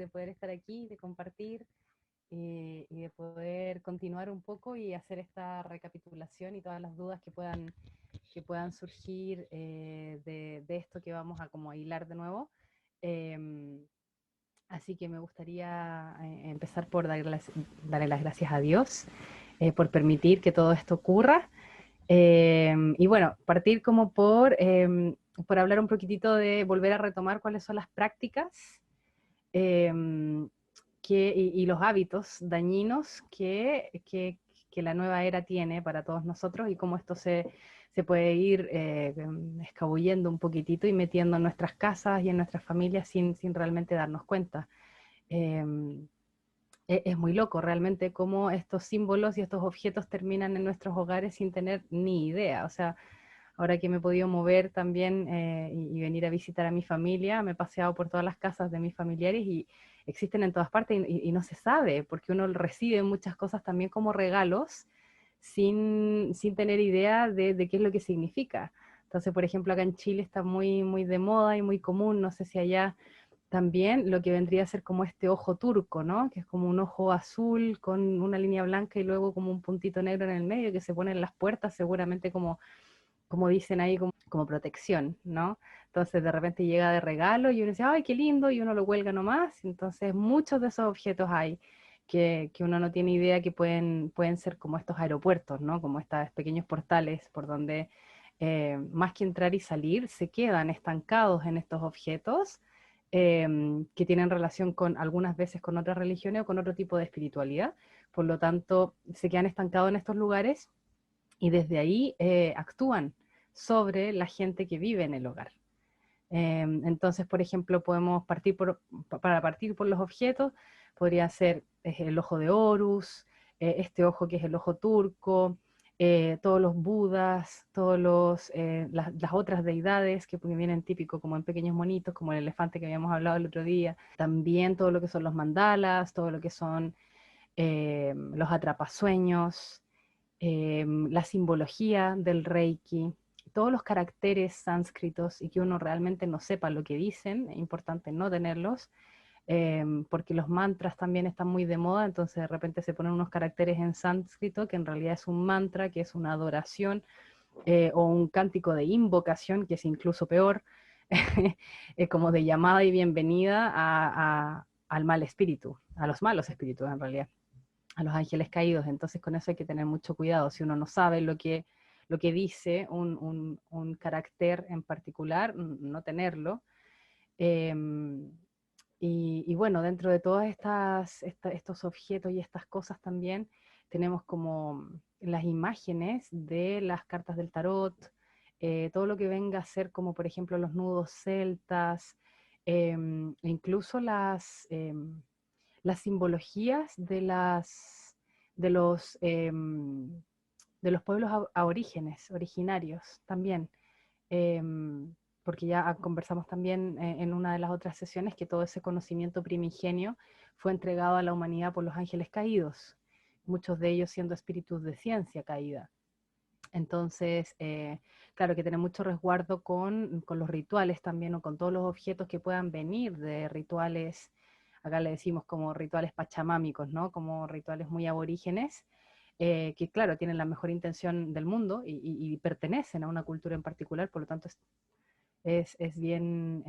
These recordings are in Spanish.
de poder estar aquí, de compartir y de poder continuar un poco y hacer esta recapitulación y todas las dudas que puedan surgir de esto que vamos a como a hilar de nuevo. Eh, Así que me gustaría empezar por darle las gracias a Dios por permitir que todo esto ocurra. Y bueno, partir como por hablar un poquitito de volver a retomar cuáles son las prácticas eh, y los hábitos dañinos que la nueva era tiene para todos nosotros y cómo esto se puede ir escabullendo un poquitito y metiendo en nuestras casas y en nuestras familias sin realmente darnos cuenta. Eh, es muy loco realmente cómo estos símbolos y estos objetos terminan en nuestros hogares sin tener ni idea. O sea, ahora que me he podido mover también y venir a visitar a mi familia, me he paseado por todas las casas de mis familiares y existen en todas partes y no se sabe, porque uno recibe muchas cosas también como regalos sin tener idea de qué es lo que significa. Entonces, por ejemplo, acá en Chile está muy de moda y muy común, no sé si allá también, lo que vendría a ser como este ojo turco, ¿no? Que es como un ojo azul con una línea blanca y luego como un puntito negro en el medio que se pone en las puertas, seguramente como dicen ahí, como protección, ¿no? Entonces de repente llega de regalo y uno dice, ay, qué lindo, y uno lo cuelga nomás. Entonces muchos de esos objetos hay que uno no tiene idea que pueden ser como estos aeropuertos, ¿no? Como estos pequeños portales por donde más que entrar y salir, se quedan estancados en estos objetos que tienen relación con algunas veces con otras religiones o con otro tipo de espiritualidad. Por lo tanto, se quedan estancados en estos lugares y desde ahí actúan sobre la gente que vive en el hogar. Entonces, por ejemplo, podemos para partir por los objetos, podría ser el ojo de Horus, este ojo que es el ojo turco, todos los budas, las otras deidades que vienen típicos como en pequeños monitos, como el elefante que habíamos hablado el otro día, también todo lo que son los mandalas, todo lo que son los atrapasueños, la simbología del Reiki, todos los caracteres sánscritos y que uno realmente no sepa lo que dicen, es importante no tenerlos, porque los mantras también están muy de moda, entonces de repente se ponen unos caracteres en sánscrito que en realidad es un mantra, que es una adoración, o un cántico de invocación, que es incluso peor, como de llamada y bienvenida al mal espíritu, a los malos espíritus en realidad, a los ángeles caídos. Entonces con eso hay que tener mucho cuidado. Si uno no sabe lo que dice un carácter en particular, no tenerlo. Eh, y bueno, dentro de todos estos objetos y estas cosas también tenemos como las imágenes de las cartas del tarot, todo lo que venga a ser como por ejemplo los nudos celtas, incluso las simbologías de los, eh, de los pueblos aborígenes, originarios también. Eh, Porque ya conversamos también en una de las otras sesiones que todo ese conocimiento primigenio fue entregado a la humanidad por los ángeles caídos, muchos de ellos siendo espíritus de ciencia caída. Entonces, claro que tener mucho resguardo con los rituales también o con todos los objetos que puedan venir de rituales, acá le decimos como rituales pachamámicos, ¿no? Como rituales muy aborígenes, que claro, tienen la mejor intención del mundo y pertenecen a una cultura en particular, por lo tanto es bien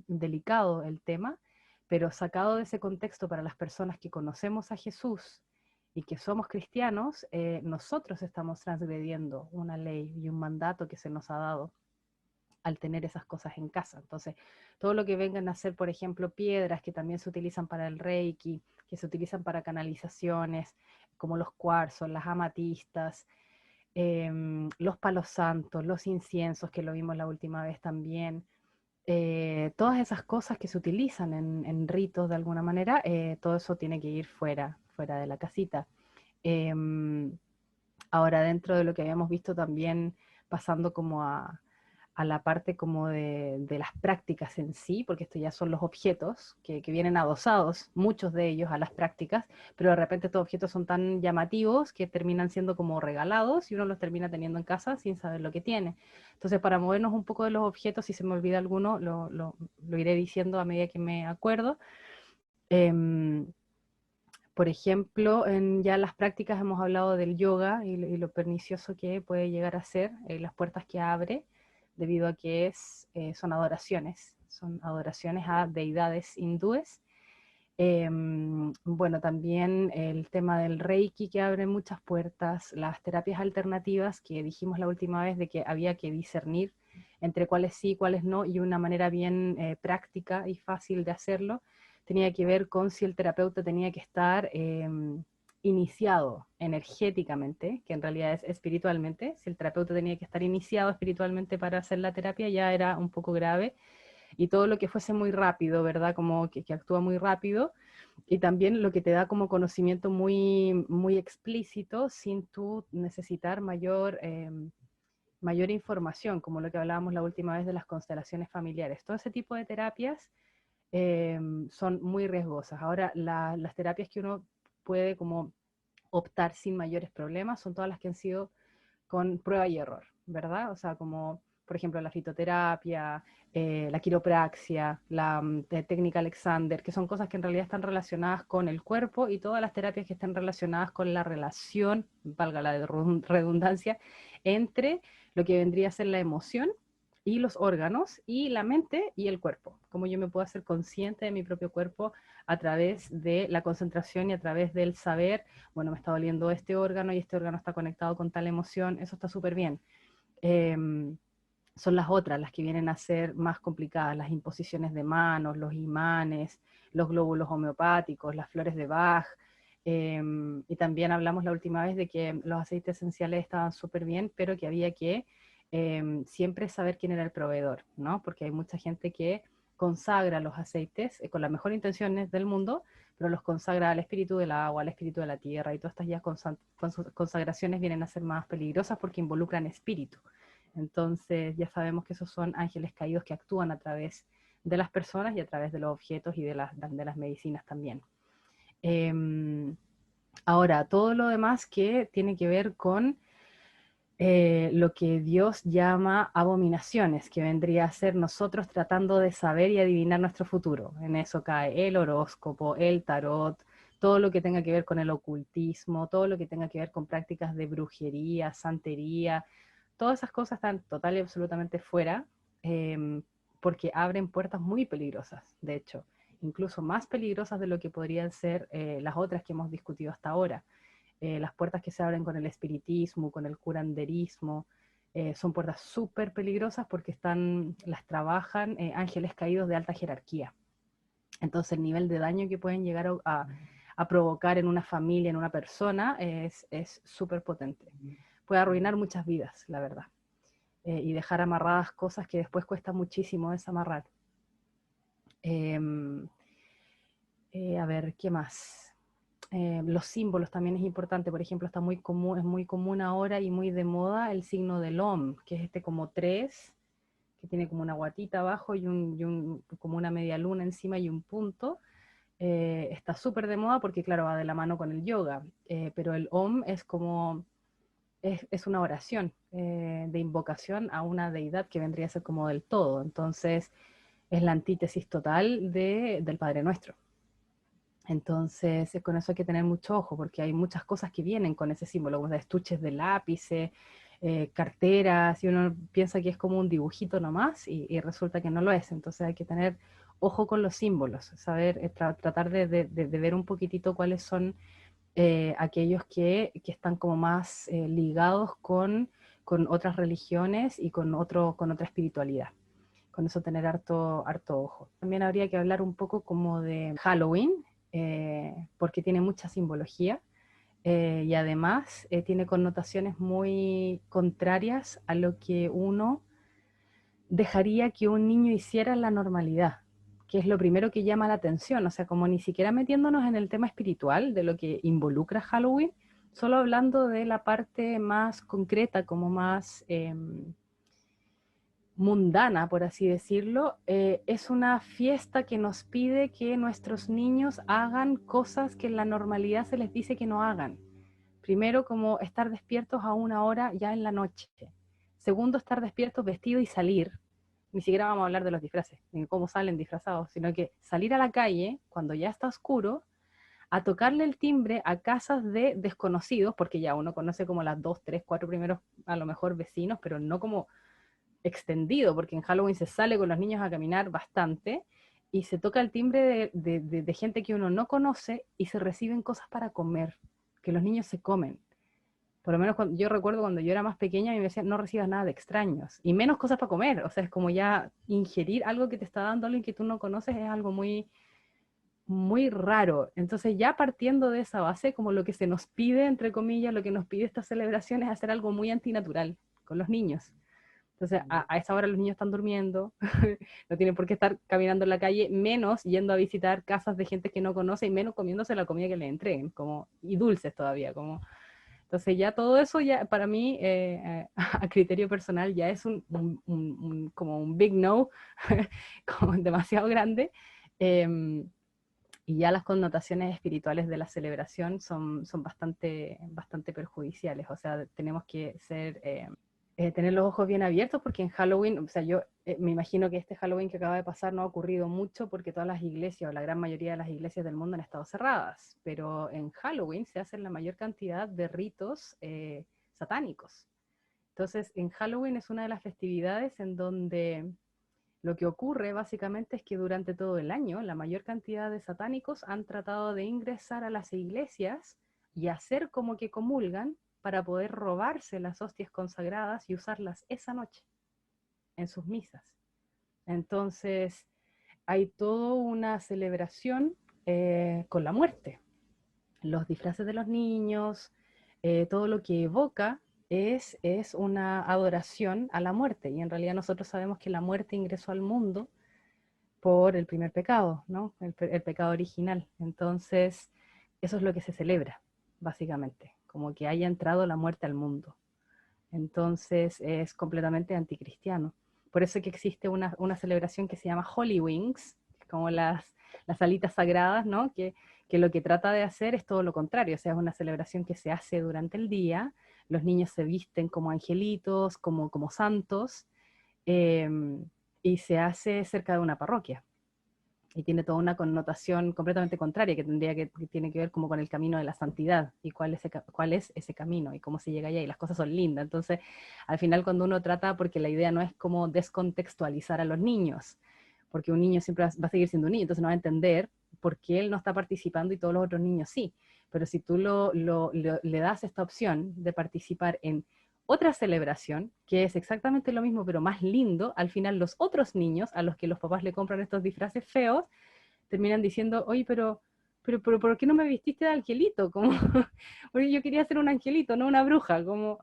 delicado el tema, pero sacado de ese contexto para las personas que conocemos a Jesús y que somos cristianos, nosotros estamos transgrediendo una ley y un mandato que se nos ha dado al tener esas cosas en casa. Entonces, todo lo que vengan a ser, por ejemplo, piedras que también se utilizan para el Reiki, que se utilizan para canalizaciones, como los cuarzos, las amatistas, los palos santos, los inciensos, que lo vimos la última vez también, todas esas cosas que se utilizan en ritos de alguna manera, todo eso tiene que ir fuera de la casita. Em, Ahora, dentro de lo que habíamos visto también, pasando como a la parte como de las prácticas en sí, porque esto ya son los objetos que vienen adosados, muchos de ellos a las prácticas, pero de repente estos objetos son tan llamativos que terminan siendo como regalados y uno los termina teniendo en casa sin saber lo que tiene. Entonces, para movernos un poco de los objetos, si se me olvida alguno, lo iré diciendo a medida que me acuerdo. Em, por ejemplo, en ya las prácticas hemos hablado del yoga y lo pernicioso que puede llegar a ser, las puertas que abre, debido a que son adoraciones a deidades hindúes. Bueno, también el tema del Reiki que abre muchas puertas, las terapias alternativas que dijimos la última vez de que había que discernir entre cuáles sí, cuáles no, y una manera bien práctica y fácil de hacerlo tenía que ver con si el terapeuta tenía que estar iniciado energéticamente, que en realidad es espiritualmente. Si el terapeuta tenía que estar iniciado espiritualmente para hacer la terapia, ya era un poco grave. Y todo lo que fuese muy rápido, ¿verdad? Como que actúa muy rápido. Y también lo que te da como conocimiento muy, muy explícito sin tú necesitar mayor información, como lo que hablábamos la última vez de las constelaciones familiares. Todo ese tipo de terapias son muy riesgosas. Ahora, las terapias que uno puede como optar sin mayores problemas son todas las que han sido con prueba y error, ¿verdad? O sea, como por ejemplo la fitoterapia, la quiropraxia, la técnica Alexander, que son cosas que en realidad están relacionadas con el cuerpo, y todas las terapias que están relacionadas con la relación, valga la redundancia, entre lo que vendría a ser la emoción y los órganos, y la mente y el cuerpo. Cómo yo me puedo hacer consciente de mi propio cuerpo a través de la concentración y a través del saber, bueno, me está doliendo este órgano y este órgano está conectado con tal emoción, eso está súper bien. Eh, Son las otras las que vienen a ser más complicadas, las imposiciones de manos, los imanes, los glóbulos homeopáticos, las flores de Bach. Y también hablamos la última vez de que los aceites esenciales estaban súper bien, pero que había que siempre saber quién era el proveedor, ¿no? Porque hay mucha gente que consagra los aceites con las mejores intenciones del mundo, pero los consagra al espíritu del agua, al espíritu de la tierra, y todas estas ya consagraciones vienen a ser más peligrosas porque involucran espíritu. Entonces ya sabemos que esos son ángeles caídos que actúan a través de las personas y a través de los objetos y de las medicinas también. Eh, Ahora, todo lo demás que tiene que ver con lo que Dios llama abominaciones, que vendría a ser nosotros tratando de saber y adivinar nuestro futuro. En eso cae el horóscopo, el tarot, todo lo que tenga que ver con el ocultismo, todo lo que tenga que ver con prácticas de brujería, santería, todas esas cosas están total y absolutamente fuera, eh, porque abren puertas muy peligrosas, de hecho, incluso más peligrosas de lo que podrían ser las otras que hemos discutido hasta ahora. Las puertas que se abren con el espiritismo, con el curanderismo, son puertas súper peligrosas porque las trabajan ángeles caídos de alta jerarquía. Entonces el nivel de daño que pueden llegar a provocar en una familia, en una persona, es súper potente. Puede arruinar muchas vidas, la verdad, y dejar amarradas cosas que después cuesta muchísimo desamarrar. Eh, a ver, ¿qué más? Los símbolos también es importante. Por ejemplo, es muy común ahora y muy de moda el signo del Om, que es este como 3, que tiene como una guatita abajo como una media luna encima y un punto. Está súper de moda porque, claro, va de la mano con el yoga, pero el Om es una oración de invocación a una deidad que vendría a ser como del todo. Entonces, es la antítesis total del Padre Nuestro. Entonces, con eso hay que tener mucho ojo, porque hay muchas cosas que vienen con ese símbolo, como estuches de lápices, carteras, y uno piensa que es como un dibujito nomás, y resulta que no lo es. Entonces hay que tener ojo con los símbolos, saber, tratar de ver un poquitito cuáles son aquellos que están como más ligados con otras religiones y con otra espiritualidad. Con eso tener harto ojo. También habría que hablar un poco como de Halloween, porque tiene mucha simbología, y además tiene connotaciones muy contrarias a lo que uno dejaría que un niño hiciera en la normalidad, que es lo primero que llama la atención. O sea, como ni siquiera metiéndonos en el tema espiritual de lo que involucra Halloween, solo hablando de la parte más concreta, como más mundana, por así decirlo. Es una fiesta que nos pide que nuestros niños hagan cosas que en la normalidad se les dice que no hagan. Primero, como estar despiertos a una hora ya en la noche. Segundo, estar despiertos, vestidos y salir. ni siquiera vamos a hablar de los disfraces, ni cómo salen disfrazados, sino que salir a la calle cuando ya está oscuro, a tocarle el timbre a casas de desconocidos, porque ya uno conoce como las 2, 3, 4 primeros, a lo mejor vecinos, pero no como extendido, porque en Halloween se sale con los niños a caminar bastante, y se toca el timbre de gente que uno no conoce y se reciben cosas para comer, que los niños se comen. Por lo menos yo recuerdo cuando yo era más pequeña, a mí me decían, no recibas nada de extraños, y menos cosas para comer. O sea, es como ya ingerir algo que te está dando alguien que tú no conoces es algo muy, muy raro. Entonces, ya partiendo de esa base, como lo que se nos pide, entre comillas, lo que nos pide esta celebración es hacer algo muy antinatural con los niños. Entonces, a esa hora los niños están durmiendo, no tienen por qué estar caminando en la calle, menos yendo a visitar casas de gente que no conoce y menos comiéndose la comida que le entreguen, como, y dulces todavía, como. Entonces ya todo eso ya para mí, a criterio personal, ya es como un big no, como demasiado grande. Eh, y ya las connotaciones espirituales de la celebración son bastante, bastante perjudiciales. O sea, tenemos que tener los ojos bien abiertos porque en Halloween, o sea, yo me imagino que este Halloween que acaba de pasar no ha ocurrido mucho porque todas las iglesias o la gran mayoría de las iglesias del mundo han estado cerradas, pero en Halloween se hacen la mayor cantidad de ritos satánicos. Entonces, en Halloween es una de las festividades en donde lo que ocurre básicamente es que durante todo el año la mayor cantidad de satánicos han tratado de ingresar a las iglesias y hacer como que comulgan para poder robarse las hostias consagradas y usarlas esa noche en sus misas. Entonces hay toda una celebración con la muerte. Los disfraces de los niños, todo lo que evoca es una adoración a la muerte. Y en realidad nosotros sabemos que la muerte ingresó al mundo por el primer pecado, ¿no? El pecado original. Entonces, eso es lo que se celebra, básicamente, como que haya entrado la muerte al mundo. Entonces, es completamente anticristiano. Por eso es que existe una celebración que se llama Holy Wings, como las alitas sagradas, ¿no? Que lo que trata de hacer es todo lo contrario, o sea, es una celebración que se hace durante el día, los niños se visten como angelitos, como santos, eh, y se hace cerca de una parroquia. Y tiene toda una connotación completamente contraria, que tiene que ver como con el camino de la santidad y cuál es ese camino y cómo se llega allá, y las cosas son lindas. Entonces, al final cuando uno trata, porque la idea no es como descontextualizar a los niños, porque un niño siempre va a seguir siendo un niño, entonces no va a entender por qué él no está participando y todos los otros niños sí. Pero si tú le das esta opción de participar en otra celebración, que es exactamente lo mismo, pero más lindo, al final los otros niños a los que los papás le compran estos disfraces feos, terminan diciendo, oye, pero ¿por qué no me vestiste de angelito? Como, porque yo quería ser un angelito, no una bruja, como,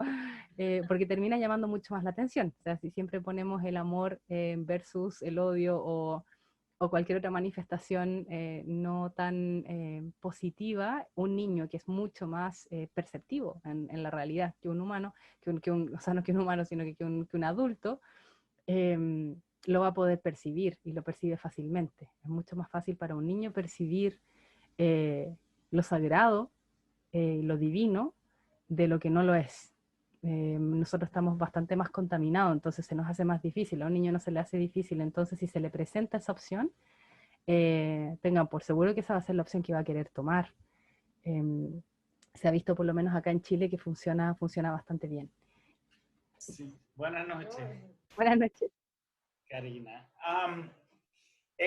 porque termina llamando mucho más la atención. O sea, si siempre ponemos el amor versus el odio o cualquier otra manifestación no tan positiva, un niño que es mucho más perceptivo en la realidad que un humano, o sea, no que un humano, sino que un adulto, lo va a poder percibir y lo percibe fácilmente. Es mucho más fácil para un niño percibir lo sagrado, lo divino, de lo que no lo es. Nosotros estamos bastante más contaminados, entonces se nos hace más difícil. A un niño no se le hace difícil, entonces si se le presenta esa opción, tengan por seguro que esa va a ser la opción que va a querer tomar. Se ha visto por lo menos acá en Chile que funciona bastante bien. Sí. Buenas noches, Buenas noches. Karina.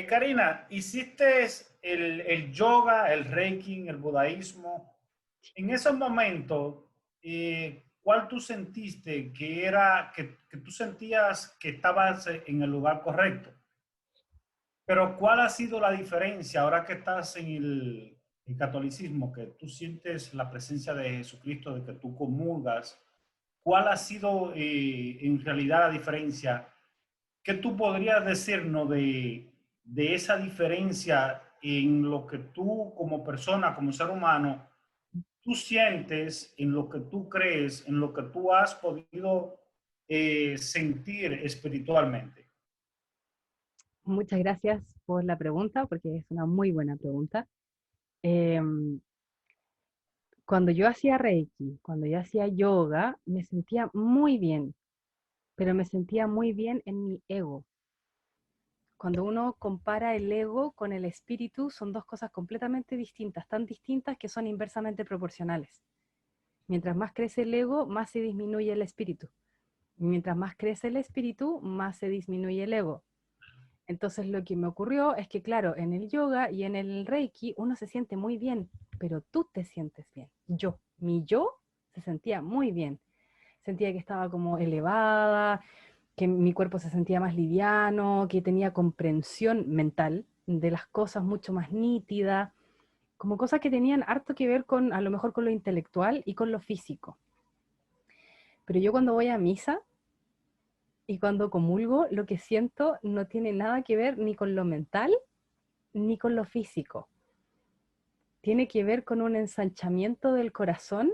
Karina, ¿hiciste el yoga, el reiki, el budaísmo? En ese momento, ¿cuál tú sentiste que tú sentías que estabas en el lugar correcto? Pero ¿cuál ha sido la diferencia ahora que estás en el catolicismo, que tú sientes la presencia de Jesucristo, de que tú comulgas? ¿Cuál ha sido en realidad la diferencia? ¿Qué tú podrías decirnos de esa diferencia en lo que tú como persona, como ser humano, tú sientes, en lo que tú crees, en lo que tú has podido sentir espiritualmente? Muchas gracias por la pregunta, porque es una muy buena pregunta. Eh, Cuando yo hacía Reiki, cuando yo hacía yoga, me sentía muy bien, pero me sentía muy bien en mi ego. cuando uno compara el ego con el espíritu, son dos cosas completamente distintas, tan distintas que son inversamente proporcionales. Mientras más crece el ego, más se disminuye el espíritu. Mientras más crece el espíritu, más se disminuye el ego. Entonces lo que me ocurrió es que, claro, en el yoga y en el reiki uno se siente muy bien, pero tú te sientes bien. Mi yo se sentía muy bien. Sentía que estaba como elevada, que mi cuerpo se sentía más liviano, que tenía comprensión mental de las cosas mucho más nítida, como cosas que tenían harto que ver con, a lo mejor con lo intelectual y con lo físico. Pero yo cuando voy a misa y cuando comulgo, lo que siento no tiene nada que ver ni con lo mental ni con lo físico. Tiene que ver con un ensanchamiento del corazón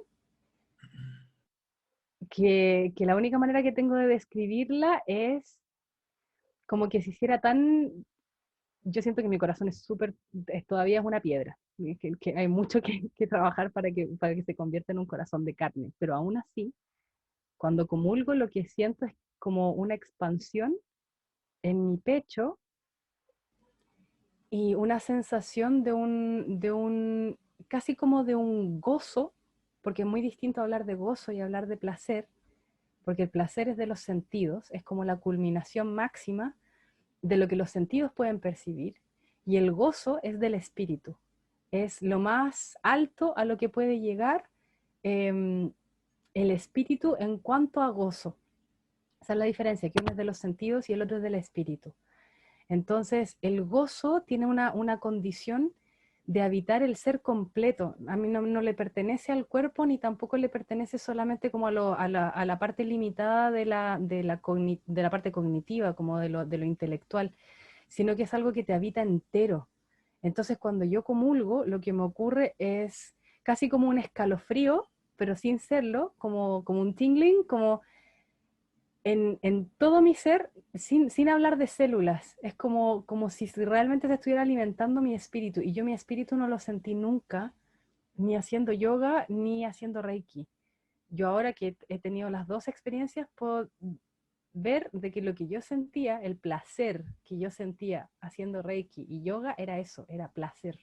que la única manera que tengo de describirla es como que se hiciera tan... Yo siento que mi corazón es súper, todavía es una piedra, que hay mucho que trabajar para que se convierta en un corazón de carne, pero aún así, cuando comulgo lo que siento es como una expansión en mi pecho y una sensación casi como de un gozo, porque es muy distinto hablar de gozo y hablar de placer, porque el placer es de los sentidos, es como la culminación máxima de lo que los sentidos pueden percibir, y el gozo es del espíritu, es lo más alto a lo que puede llegar eh, el espíritu en cuanto a gozo. Esa es la diferencia, que uno es de los sentidos y el otro es del espíritu. Entonces, el gozo tiene una condición de habitar el ser completo. A mí no le pertenece al cuerpo ni tampoco le pertenece solamente como a la parte limitada de la parte cognitiva, como de lo intelectual, sino que es algo que te habita entero. Entonces, cuando yo comulgo, lo que me ocurre es casi como un escalofrío, pero sin serlo, como un tingling, como en todo mi ser, sin hablar de células. Es como si realmente se estuviera alimentando mi espíritu. Y yo mi espíritu no lo sentí nunca, ni haciendo yoga, ni haciendo reiki. Yo ahora que he tenido las dos experiencias, puedo ver de que lo que yo sentía, el placer que yo sentía haciendo reiki y yoga, era eso, era placer,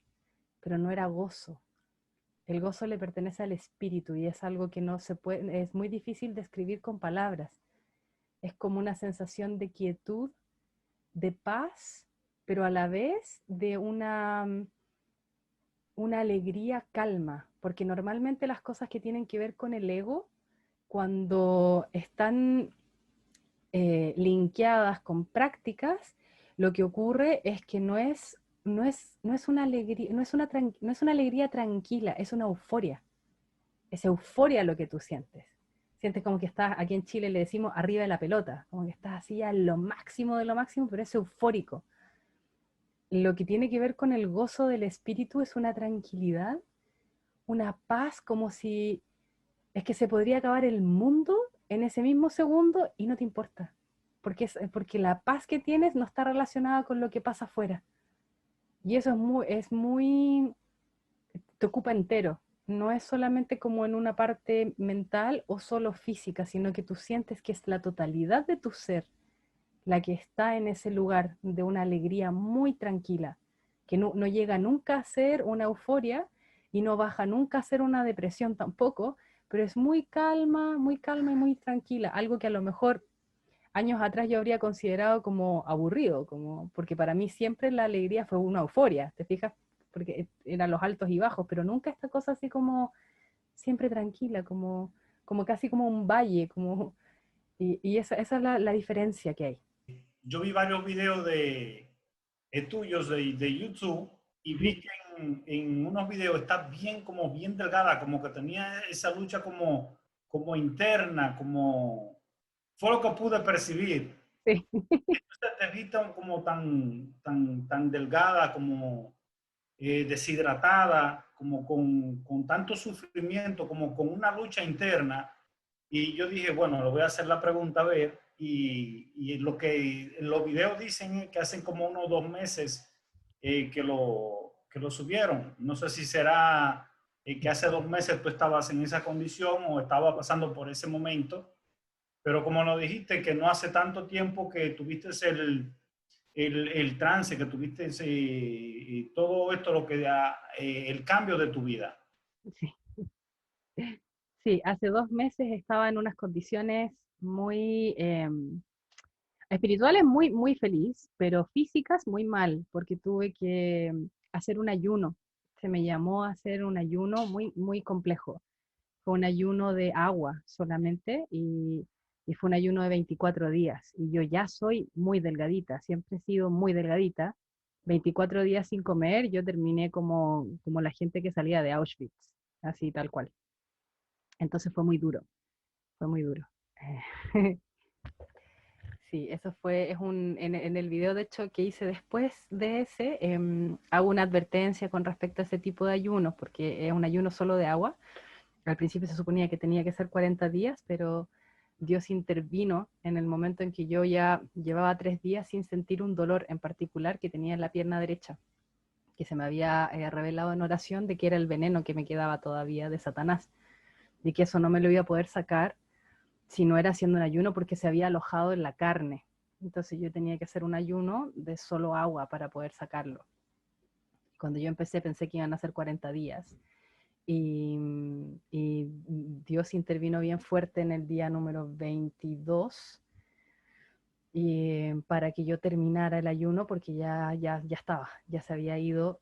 pero no era gozo. El gozo le pertenece al espíritu y es algo que no se puede, es muy difícil describir con palabras. Es como una sensación de quietud, de paz, pero a la vez de una alegría calma, porque normalmente las cosas que tienen que ver con el ego, cuando están linkeadas con prácticas, lo que ocurre es que no es una alegría, no es una alegría tranquila, es una euforia. Es euforia lo que tú sientes. Sientes como que estás, aquí en Chile le decimos arriba de la pelota, como que estás así a lo máximo de lo máximo, pero es eufórico. Lo que tiene que ver con el gozo del espíritu es una tranquilidad, una paz, como si es que se podría acabar el mundo en ese mismo segundo y no te importa. Porque la paz que tienes no está relacionada con lo que pasa afuera. Y eso te ocupa entero. No es solamente como en una parte mental o solo física, sino que tú sientes que es la totalidad de tu ser la que está en ese lugar de una alegría muy tranquila, que no llega nunca a ser una euforia y no baja nunca a ser una depresión tampoco, pero es muy calma y muy tranquila, algo que a lo mejor años atrás yo habría considerado como aburrido, porque para mí siempre la alegría fue una euforia, ¿te fijas? Porque eran los altos y bajos, pero nunca esta cosa así como siempre tranquila, como casi como un valle, y esa es la diferencia que hay. Yo vi varios videos tuyos de YouTube y vi que en unos videos está bien, como bien delgada, como que tenía esa lucha como interna, como fue lo que pude percibir. Sí. Entonces te vi como tan delgada, como deshidratada, como con tanto sufrimiento, como con una lucha interna. Y yo dije, bueno, le voy a hacer la pregunta a ver. Y lo que los videos dicen es que hacen como unos 2 meses que lo subieron. No sé si será que hace 2 meses tú estabas en esa condición o estaba pasando por ese momento. Pero como nos dijiste que no hace tanto tiempo que tuviste el trance que tuviste y todo esto, lo que da, el cambio de tu vida. Sí. Sí, hace 2 meses estaba en unas condiciones muy espirituales, muy feliz, pero físicas muy mal, porque tuve que hacer un ayuno. Se me llamó a hacer un ayuno muy complejo. Fue un ayuno de agua solamente y fue un ayuno de 24 días. Y yo ya soy muy delgadita, siempre he sido muy delgadita. 24 días sin comer, yo terminé como la gente que salía de Auschwitz, así tal cual. Entonces fue muy duro, fue muy duro. Sí, eso fue, en el video de hecho que hice después de ese, hago una advertencia con respecto a ese tipo de ayunos, porque es un ayuno solo de agua. Al principio se suponía que tenía que ser 40 días, pero Dios intervino en el momento en que yo ya llevaba 3 días sin sentir un dolor en particular que tenía en la pierna derecha, que se me había revelado en oración de que era el veneno que me quedaba todavía de Satanás, y que eso no me lo iba a poder sacar si no era haciendo un ayuno porque se había alojado en la carne. Entonces yo tenía que hacer un ayuno de solo agua para poder sacarlo. Cuando yo empecé pensé que iban a ser 40 días y Dios intervino bien fuerte en el día número 22 y para que yo terminara el ayuno porque ya estaba, ya se había ido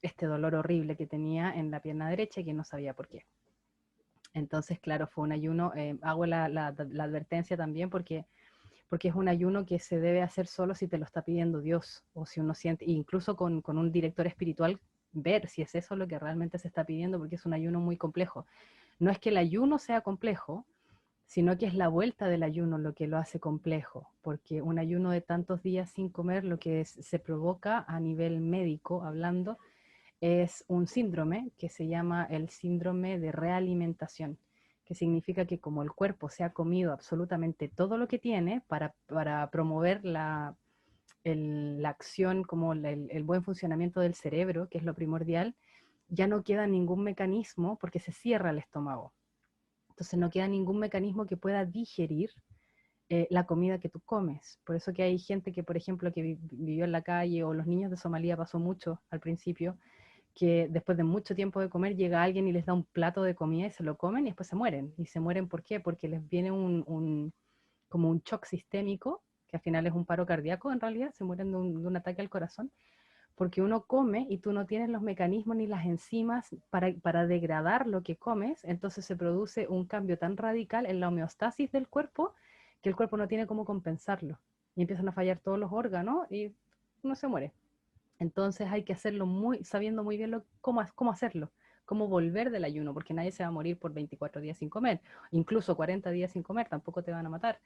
este dolor horrible que tenía en la pierna derecha y que no sabía por qué. Entonces, claro, fue un ayuno, hago la advertencia también porque es un ayuno que se debe hacer solo si te lo está pidiendo Dios o si uno siente, incluso con un director espiritual, ver si es eso lo que realmente se está pidiendo, porque es un ayuno muy complejo. No es que el ayuno sea complejo, sino que es la vuelta del ayuno lo que lo hace complejo, porque un ayuno de tantos días sin comer lo que se provoca a nivel médico hablando es un síndrome que se llama el síndrome de realimentación, que significa que como el cuerpo se ha comido absolutamente todo lo que tiene para promover la acción, como el buen funcionamiento del cerebro, que es lo primordial, ya no queda ningún mecanismo porque se cierra el estómago. Entonces no queda ningún mecanismo que pueda digerir la comida que tú comes. Por eso que hay gente que, por ejemplo, que vivió en la calle o los niños de Somalia pasó mucho al principio, que después de mucho tiempo de comer llega alguien y les da un plato de comida y se lo comen y después se mueren. ¿Y se mueren por qué? Porque les viene como un shock sistémico, que al final es un paro cardíaco en realidad, se mueren de un ataque al corazón, porque uno come y tú no tienes los mecanismos ni las enzimas para degradar lo que comes, entonces se produce un cambio tan radical en la homeostasis del cuerpo que el cuerpo no tiene cómo compensarlo. Y empiezan a fallar todos los órganos y uno se muere. Entonces hay que hacerlo sabiendo muy bien cómo hacerlo, cómo volver del ayuno, porque nadie se va a morir por 24 días sin comer, incluso 40 días sin comer, tampoco te van a matar.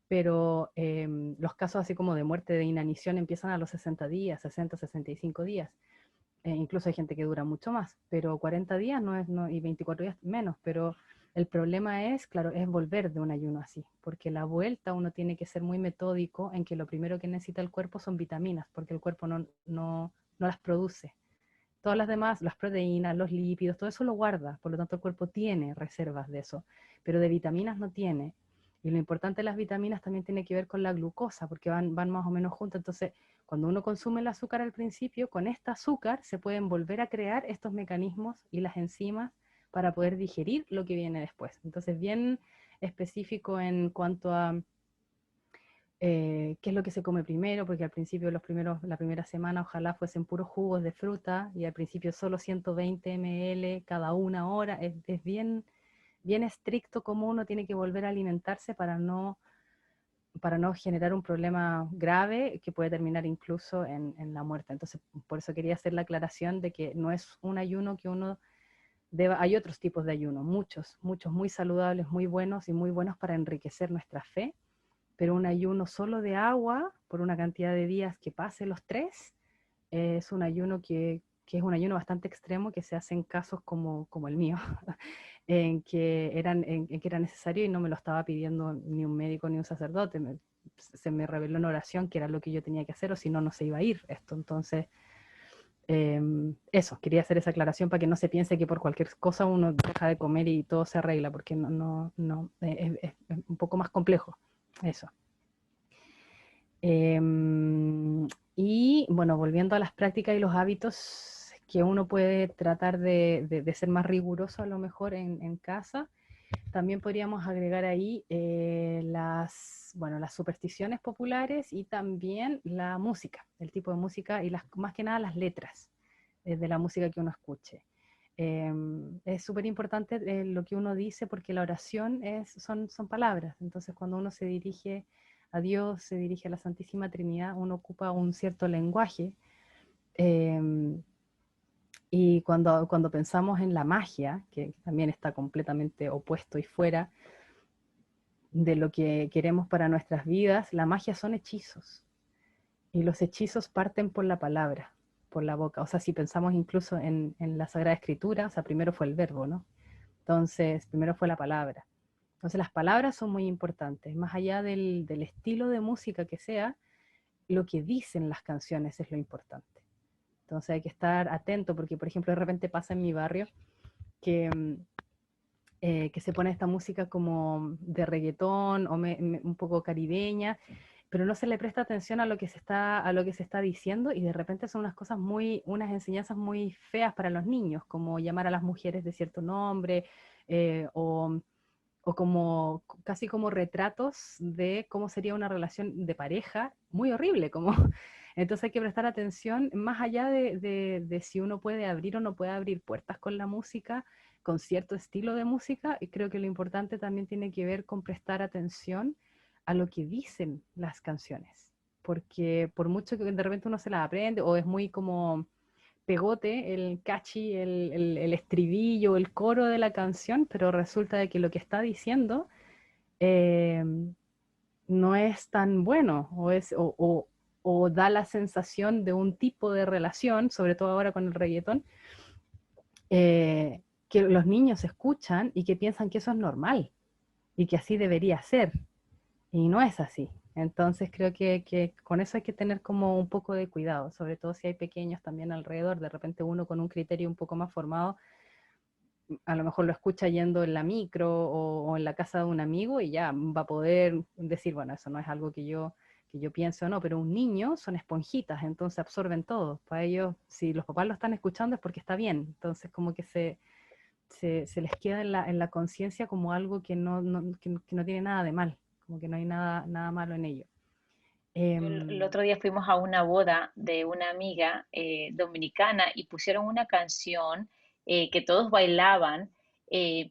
Pero los casos así como de muerte de inanición empiezan a los 60 días, 60, 65 días. Incluso hay gente que dura mucho más, pero 40 días y 24 días menos, pero el problema es, claro, es volver de un ayuno así, porque la vuelta uno tiene que ser muy metódico en que lo primero que necesita el cuerpo son vitaminas, porque el cuerpo no las produce. Todas las demás, las proteínas, los lípidos, todo eso lo guarda, por lo tanto el cuerpo tiene reservas de eso, pero de vitaminas no tiene. Y lo importante de las vitaminas también tiene que ver con la glucosa, porque van más o menos juntas. Entonces, cuando uno consume el azúcar al principio, con este azúcar se pueden volver a crear estos mecanismos y las enzimas para poder digerir lo que viene después. Entonces, bien específico en cuanto a qué es lo que se come primero, porque al principio la primera semana ojalá fuesen puros jugos de fruta y al principio solo 120 ml cada una hora. Es bien estricto cómo uno tiene que volver a alimentarse para no generar un problema grave que puede terminar incluso en la muerte. Entonces, por eso quería hacer la aclaración de que no es un ayuno que uno deba, hay otros tipos de ayuno, muchos muy saludables, muy buenos y muy buenos para enriquecer nuestra fe, pero un ayuno solo de agua por una cantidad de días que pase los 3 es un ayuno que es un ayuno bastante extremo que se hace en casos como el mío, en que era necesario y no me lo estaba pidiendo ni un médico ni un sacerdote. Se me reveló en oración que era lo que yo tenía que hacer o si no, no se iba a ir esto. Entonces, eso, quería hacer esa aclaración para que no se piense que por cualquier cosa uno deja de comer y todo se arregla, porque no, es un poco más complejo eso. Y bueno, volviendo a las prácticas y los hábitos que uno puede tratar de ser más riguroso a lo mejor en casa, también podríamos agregar ahí bueno, las supersticiones populares y también la música, el tipo de música y más que nada las letras de la música que uno escuche. Es súper importante lo que uno dice porque la oración son palabras, entonces cuando uno se dirige a Dios, se dirige a la Santísima Trinidad, uno ocupa un cierto lenguaje. Y cuando pensamos en la magia, que también está completamente opuesto y fuera de lo que queremos para nuestras vidas, la magia son hechizos. Y los hechizos parten por la palabra, por la boca. O sea, si pensamos incluso en la Sagrada Escritura, o sea, primero fue el verbo, ¿no? Entonces, primero fue la palabra. Entonces, las palabras son muy importantes. Más allá del estilo de música que sea, lo que dicen las canciones es lo importante. Entonces, hay que estar atento porque, por ejemplo, de repente pasa en mi barrio que que se pone esta música como de reggaetón o un poco caribeña, pero no se le presta atención a lo que se está diciendo y de repente son unas enseñanzas muy feas para los niños, como llamar a las mujeres de cierto nombre eh, o, o como casi como retratos de cómo sería una relación de pareja, muy horrible, como entonces hay que prestar atención más allá de si uno puede abrir o no puede abrir puertas con la música, con cierto estilo de música, y creo que lo importante también tiene que ver con prestar atención a lo que dicen las canciones, porque por mucho que de repente uno se las aprende o es muy como pegote, el catchy, el estribillo, el coro de la canción, pero resulta de que lo que está diciendo eh, no es tan bueno o da la sensación de un tipo de relación, sobre todo ahora con el reggaetón, eh, que los niños escuchan y que piensan que eso es normal y que así debería ser. Y no es así. Entonces creo que con eso hay que tener como un poco de cuidado, sobre todo si hay pequeños también alrededor. De repente uno con un criterio un poco más formado, a lo mejor lo escucha yendo en la micro o en la casa de un amigo y ya va a poder decir, bueno, eso no es algo que yo pienso o no, pero un niño son esponjitas, entonces absorben todo. Para ellos, si los papás lo están escuchando es porque está bien. Entonces como que se les queda en la conciencia como algo que no tiene nada de mal, como que no hay nada malo en ello. El Em, otro día fuimos a una boda de una amiga dominicana y pusieron una canción que todos bailaban,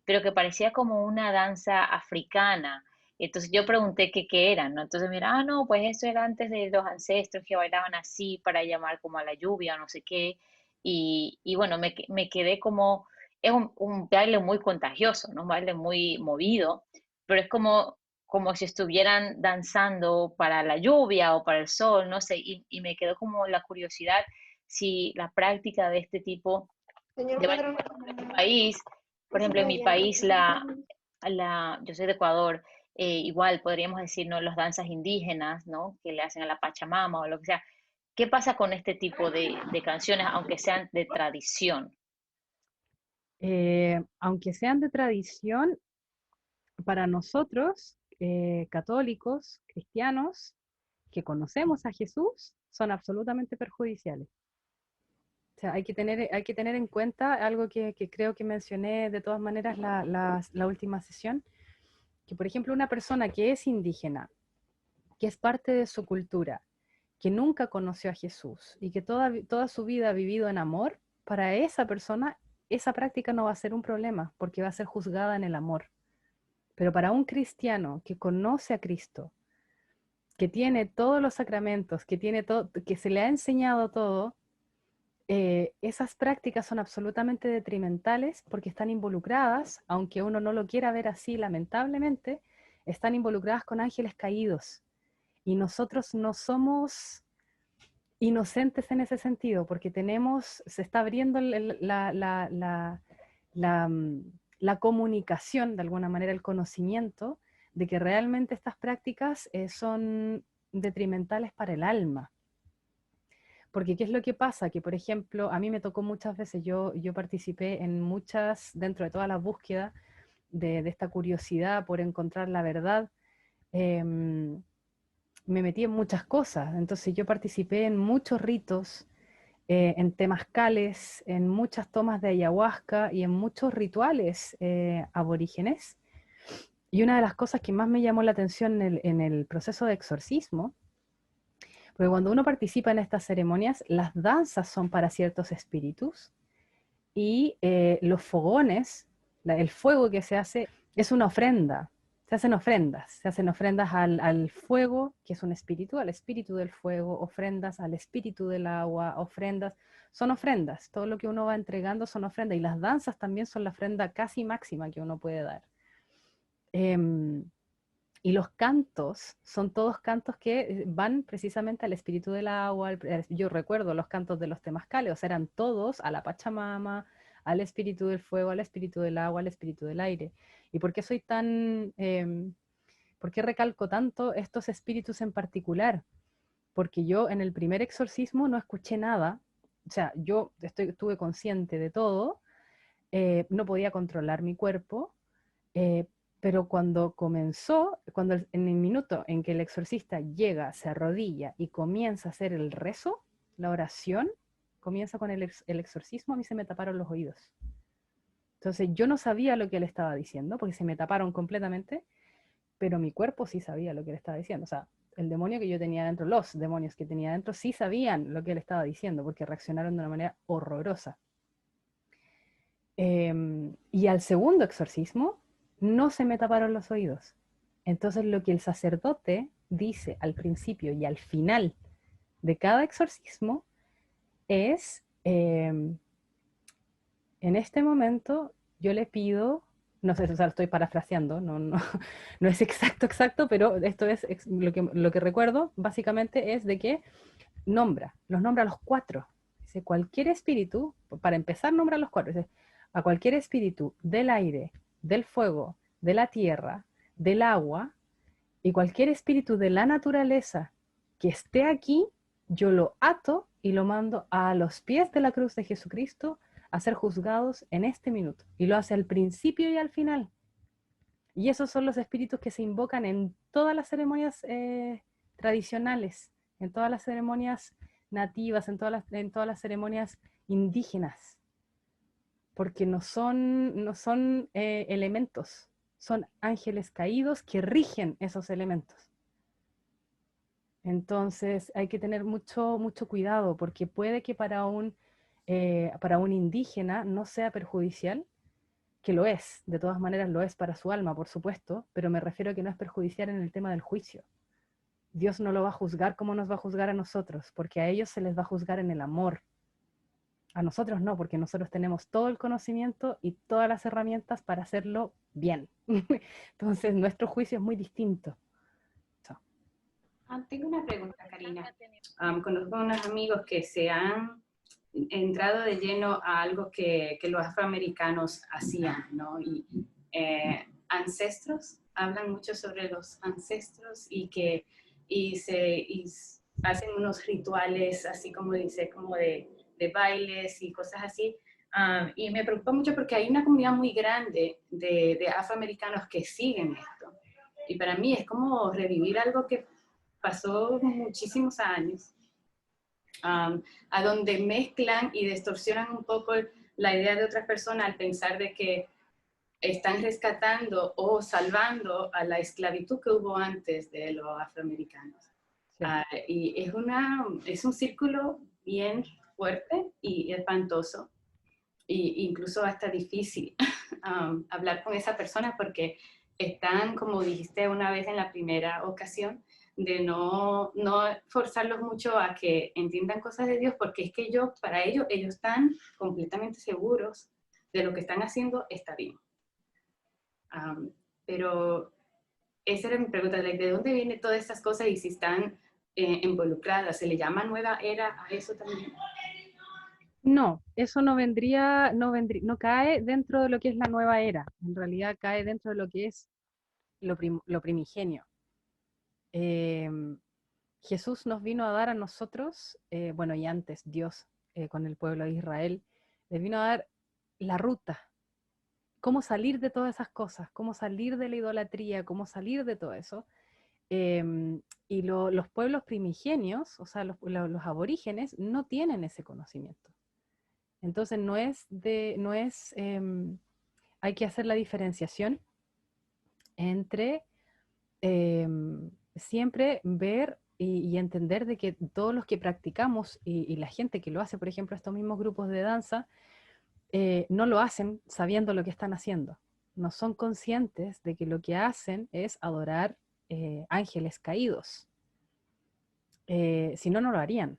pero que parecía como una danza africana. Entonces yo pregunté qué eran, ¿no? Entonces mira, no, pues eso era antes de los ancestros que bailaban así para llamar como a la lluvia o no sé qué. Y bueno, me quedé como, es un baile muy contagioso, ¿no? Un baile muy movido, pero es como si estuvieran danzando para la lluvia o para el sol, no sé, y me quedó como la curiosidad si la práctica de este tipo Señor de baile Pedro, en tu país, por ejemplo, en mi país, yo soy de Ecuador, igual podríamos decir, ¿no? Las danzas indígenas, ¿no? Que le hacen a la Pachamama o lo que sea. ¿Qué pasa con este tipo de canciones, aunque sean de tradición? Aunque sean de tradición, para nosotros, católicos, cristianos, que conocemos a Jesús, son absolutamente perjudiciales. O sea, hay que tener en cuenta algo que creo que mencioné de todas maneras la última sesión, que por ejemplo una persona que es indígena, que es parte de su cultura, que nunca conoció a Jesús y que toda su vida ha vivido en amor, para esa persona esa práctica no va a ser un problema porque va a ser juzgada en el amor. Pero para un cristiano que conoce a Cristo, que tiene todos los sacramentos, que tiene todo, que se le ha enseñado todo, esas prácticas son absolutamente detrimentales porque están involucradas, aunque uno no lo quiera ver así, lamentablemente, están involucradas con ángeles caídos. Y nosotros no somos inocentes en ese sentido, porque se está abriendo la, la comunicación, de alguna manera, el conocimiento de que realmente estas prácticas son detrimentales para el alma. Porque ¿qué es lo que pasa? Que, por ejemplo, a mí me tocó muchas veces, yo participé en muchas, dentro de toda la búsqueda de esta curiosidad por encontrar la verdad, eh, me metí en muchas cosas. Entonces yo participé en muchos ritos, en temazcales, en muchas tomas de ayahuasca y en muchos rituales aborígenes. Y una de las cosas que más me llamó la atención en el proceso de exorcismo, porque cuando uno participa en estas ceremonias, las danzas son para ciertos espíritus y los fogones, el fuego que se hace es una ofrenda. Se hacen ofrendas al fuego, que es un espíritu, al espíritu del fuego, ofrendas al espíritu del agua, ofrendas, son ofrendas, todo lo que uno va entregando son ofrendas, y las danzas también son la ofrenda casi máxima que uno puede dar. Em, y los cantos son todos cantos que van precisamente al espíritu del agua. Yo recuerdo los cantos de los temazcales, o sea, eran todos a la Pachamama, al espíritu del fuego, al espíritu del agua, al espíritu del aire. ¿Y por qué soy tan, por qué recalco tanto estos espíritus en particular? Porque yo en el primer exorcismo no escuché nada, o sea, yo estuve consciente de todo, no podía controlar mi cuerpo, eh, pero cuando comenzó, en el minuto en que el exorcista llega, se arrodilla y comienza a hacer el rezo, la oración, comienza con el exorcismo, a mí se me taparon los oídos. Entonces yo no sabía lo que él estaba diciendo, porque se me taparon completamente, pero mi cuerpo sí sabía lo que él estaba diciendo. O sea, el demonio que yo tenía dentro, los demonios que tenía dentro, sí sabían lo que él estaba diciendo, porque reaccionaron de una manera horrorosa. Y al segundo exorcismo no se me taparon los oídos. Entonces lo que el sacerdote dice al principio y al final de cada exorcismo es, en este momento yo le pido, no sé, o sea, lo estoy parafraseando, no es exacto, pero esto es lo que recuerdo, básicamente es de que los nombra a los cuatro. Dice, cualquier espíritu, para empezar nombra a los cuatro, dice, a cualquier espíritu del aire, del fuego, de la tierra, del agua, y cualquier espíritu de la naturaleza que esté aquí, yo lo ato y lo mando a los pies de la cruz de Jesucristo a ser juzgados en este minuto. Y lo hace al principio y al final. Y esos son los espíritus que se invocan en todas las ceremonias tradicionales, en todas las ceremonias nativas, en todas las ceremonias indígenas, porque no son elementos, son ángeles caídos que rigen esos elementos. Entonces hay que tener mucho, mucho cuidado, porque puede que para un indígena no sea perjudicial, que lo es, de todas maneras lo es para su alma, por supuesto, pero me refiero a que no es perjudicial en el tema del juicio. Dios no lo va a juzgar como nos va a juzgar a nosotros, porque a ellos se les va a juzgar en el amor. A nosotros no, porque nosotros tenemos todo el conocimiento y todas las herramientas para hacerlo bien. Entonces nuestro juicio es muy distinto. Tengo una pregunta, Karina. Conozco unos amigos que se han entrado de lleno a algo que los afroamericanos hacían, ¿no? Y ancestros, hablan mucho sobre los ancestros y hacen unos rituales, así como dice, como de bailes y cosas así. Y me preocupa mucho porque hay una comunidad muy grande de afroamericanos que siguen esto. Y para mí es como revivir algo que pasó muchísimos años, a donde mezclan y distorsionan un poco la idea de otras personas al pensar de que están rescatando o salvando a la esclavitud que hubo antes de los afroamericanos. Sí. Y es un círculo bien fuerte y espantoso, e incluso hasta difícil hablar con esa persona porque están, como dijiste una vez en la primera ocasión, de no forzarlos mucho a que entiendan cosas de Dios, porque es que para ellos están completamente seguros de lo que están haciendo está bien. Pero esa era mi pregunta, ¿de dónde vienen todas estas cosas y si están involucradas? ¿Se le llama nueva era a eso también? No, eso no cae dentro de lo que es la nueva era. En realidad cae dentro de lo que es lo primigenio. Jesús nos vino a dar a nosotros, bueno, y antes Dios con el pueblo de Israel, les vino a dar la ruta, cómo salir de todas esas cosas, cómo salir de la idolatría, cómo salir de todo eso. Y los pueblos primigenios, o sea, los aborígenes, no tienen ese conocimiento. Entonces hay que hacer la diferenciación entre siempre ver y entender de que todos los que practicamos y la gente que lo hace, por ejemplo, estos mismos grupos de danza, no lo hacen sabiendo lo que están haciendo. No son conscientes de que lo que hacen es adorar ángeles caídos. Si no, no lo harían.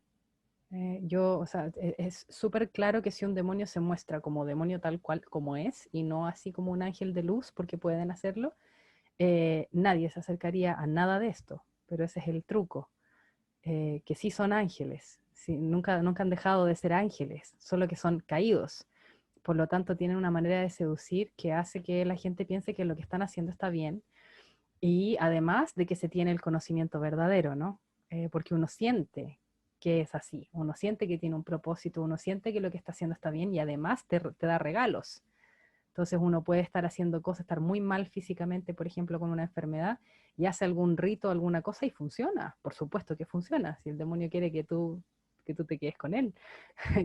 O sea, es súper claro que si un demonio se muestra como demonio tal cual como es, y no así como un ángel de luz, porque pueden hacerlo, nadie se acercaría a nada de esto, pero ese es el truco, que sí son ángeles, sí, nunca han dejado de ser ángeles, solo que son caídos. Por lo tanto, tienen una manera de seducir que hace que la gente piense que lo que están haciendo está bien, y además de que se tiene el conocimiento verdadero, ¿no? Porque uno siente que es así, uno siente que tiene un propósito, uno siente que lo que está haciendo está bien y además te da regalos. Entonces uno puede estar haciendo cosas, estar muy mal físicamente, por ejemplo, con una enfermedad, y hace algún rito, alguna cosa y funciona. Por supuesto que funciona. Si el demonio quiere que tú te quedes con él,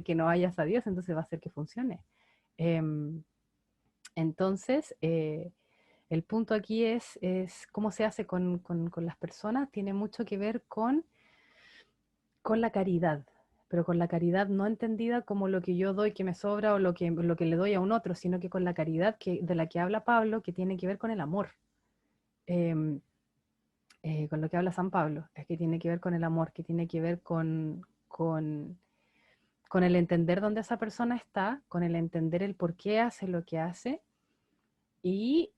que no vayas a Dios, entonces va a hacer que funcione. Entonces, el punto aquí es cómo se hace con las personas, tiene mucho que ver con la caridad, pero con la caridad no entendida como lo que yo doy que me sobra o lo que le doy a un otro, sino que con la caridad de la que habla Pablo, que tiene que ver con el amor. Con lo que habla San Pablo, es que tiene que ver con el amor, que tiene que ver con el entender dónde esa persona está, con el entender el por qué hace lo que hace, y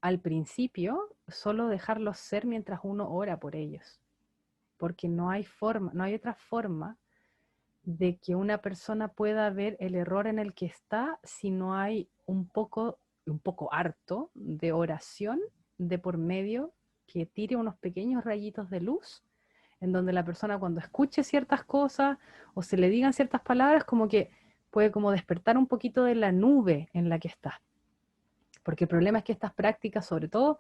al principio solo dejarlos ser mientras uno ora por ellos, porque no hay otra forma de que una persona pueda ver el error en el que está si no hay un poco harto de oración de por medio que tire unos pequeños rayitos de luz en donde la persona cuando escuche ciertas cosas o se le digan ciertas palabras como que puede como despertar un poquito de la nube en la que está. Porque el problema es que estas prácticas, sobre todo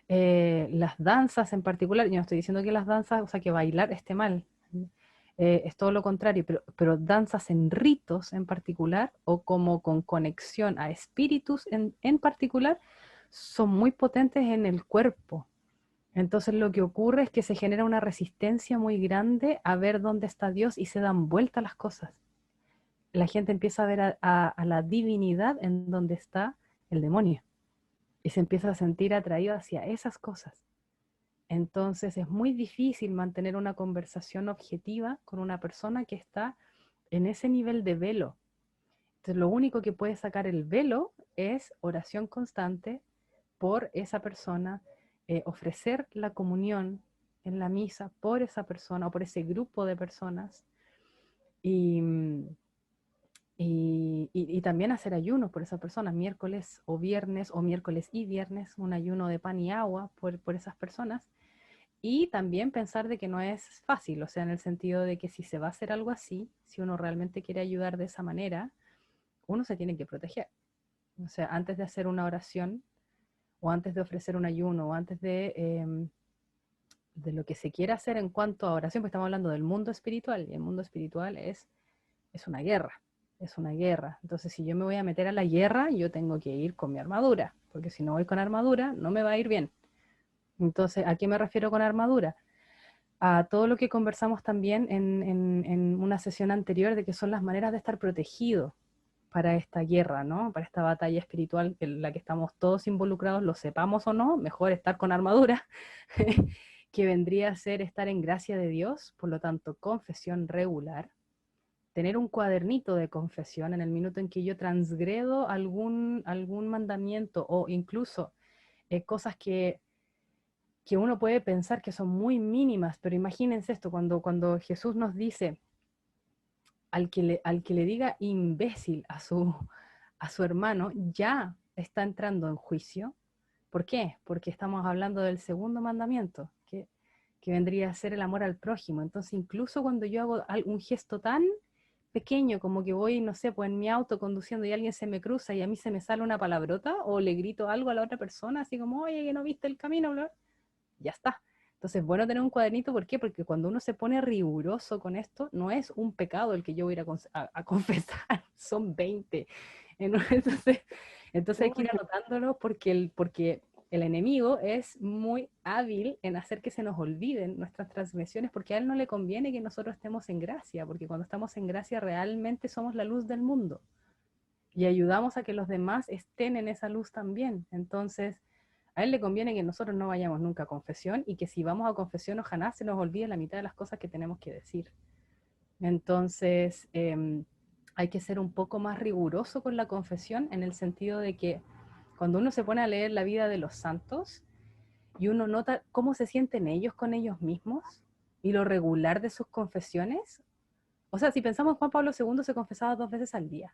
las danzas en particular, yo no estoy diciendo que las danzas, o sea, que bailar esté mal, es todo lo contrario, pero danzas en ritos en particular, o como con conexión a espíritus en particular, son muy potentes en el cuerpo. Entonces lo que ocurre es que se genera una resistencia muy grande a ver dónde está Dios y se dan vuelta las cosas. La gente empieza a ver a la divinidad en donde está el demonio y se empieza a sentir atraído hacia esas cosas. Entonces es muy difícil mantener una conversación objetiva con una persona que está en ese nivel de velo. Entonces lo único que puede sacar el velo es oración constante por esa persona, ofrecer la comunión en la misa por esa persona o por ese grupo de personas, y también hacer ayunos por esa persona, miércoles o viernes, o miércoles y viernes, un ayuno de pan y agua por esas personas. Y también pensar de que no es fácil, o sea, en el sentido de que si se va a hacer algo así, si uno realmente quiere ayudar de esa manera, uno se tiene que proteger. O sea, antes de hacer una oración, o antes de ofrecer un ayuno, o antes de lo que se quiera hacer en cuanto a oración, pues estamos hablando del mundo espiritual, y el mundo espiritual es una guerra, es una guerra. Entonces, si yo me voy a meter a la guerra, yo tengo que ir con mi armadura, porque si no voy con armadura, no me va a ir bien. Entonces, ¿a qué me refiero con armadura? A todo lo que conversamos también en una sesión anterior, de que son las maneras de estar protegido para esta guerra, ¿no? Para esta batalla espiritual en la que estamos todos involucrados, lo sepamos o no, mejor estar con armadura, que vendría a ser estar en gracia de Dios, por lo tanto, confesión regular, tener un cuadernito de confesión en el minuto en que yo transgredo algún mandamiento, o incluso cosas que uno puede pensar que son muy mínimas, pero imagínense esto, cuando Jesús nos dice, al que le diga imbécil a su hermano, ya está entrando en juicio. ¿Por qué? Porque estamos hablando del segundo mandamiento, que vendría a ser el amor al prójimo. Entonces, incluso cuando yo hago un gesto tan pequeño como que voy, no sé, pues en mi auto conduciendo y alguien se me cruza y a mí se me sale una palabrota, o le grito algo a la otra persona, así como, oye, que no viste el camino, bla, ya está. Entonces, bueno tener un cuadernito, ¿por qué? Porque cuando uno se pone riguroso con esto, no es un pecado el que yo voy a ir a confesar, son 20. Entonces hay que ir anotándolo porque el enemigo es muy hábil en hacer que se nos olviden nuestras transgresiones, porque a él no le conviene que nosotros estemos en gracia, porque cuando estamos en gracia realmente somos la luz del mundo y ayudamos a que los demás estén en esa luz también. Entonces, a él le conviene que nosotros no vayamos nunca a confesión y que si vamos a confesión ojalá se nos olvide la mitad de las cosas que tenemos que decir. Entonces, hay que ser un poco más riguroso con la confesión en el sentido de que cuando uno se pone a leer la vida de los santos y uno nota cómo se sienten ellos con ellos mismos y lo regular de sus confesiones, o sea, si pensamos Juan Pablo II se confesaba 2 veces al día,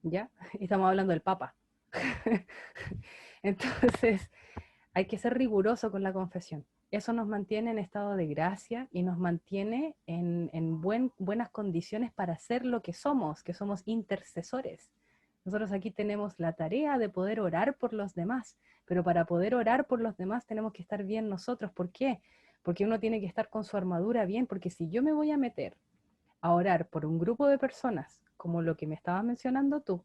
¿ya? Y estamos hablando del Papa. Entonces, hay que ser riguroso con la confesión. Eso nos mantiene en estado de gracia y nos mantiene en buenas condiciones para ser lo que somos intercesores. Nosotros aquí tenemos la tarea de poder orar por los demás, pero para poder orar por los demás tenemos que estar bien nosotros. ¿Por qué? Porque uno tiene que estar con su armadura bien, porque si yo me voy a meter a orar por un grupo de personas, como lo que me estabas mencionando tú,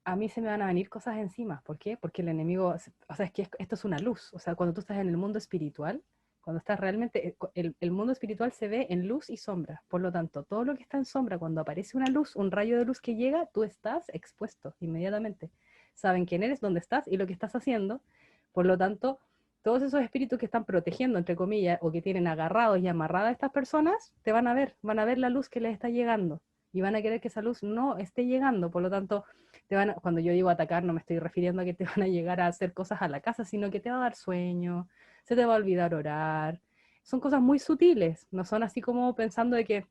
a mí se me van a venir cosas encima. ¿Por qué? Porque el enemigo, o sea, es que esto es una luz. O sea, cuando tú estás en el mundo espiritual, cuando estás realmente, el mundo espiritual se ve en luz y sombra. Por lo tanto, todo lo que está en sombra, cuando aparece una luz, un rayo de luz que llega, tú estás expuesto inmediatamente. Saben quién eres, dónde estás y lo que estás haciendo. Por lo tanto, todos esos espíritus que están protegiendo, entre comillas, o que tienen agarrados y amarradas a estas personas, te van a ver la luz que les está llegando. Y van a querer que esa luz no esté llegando. Por lo tanto, cuando yo digo atacar, no me estoy refiriendo a que te van a llegar a hacer cosas a la casa, sino que te va a dar sueño, se te va a olvidar orar. Son cosas muy sutiles, no son así como pensando de que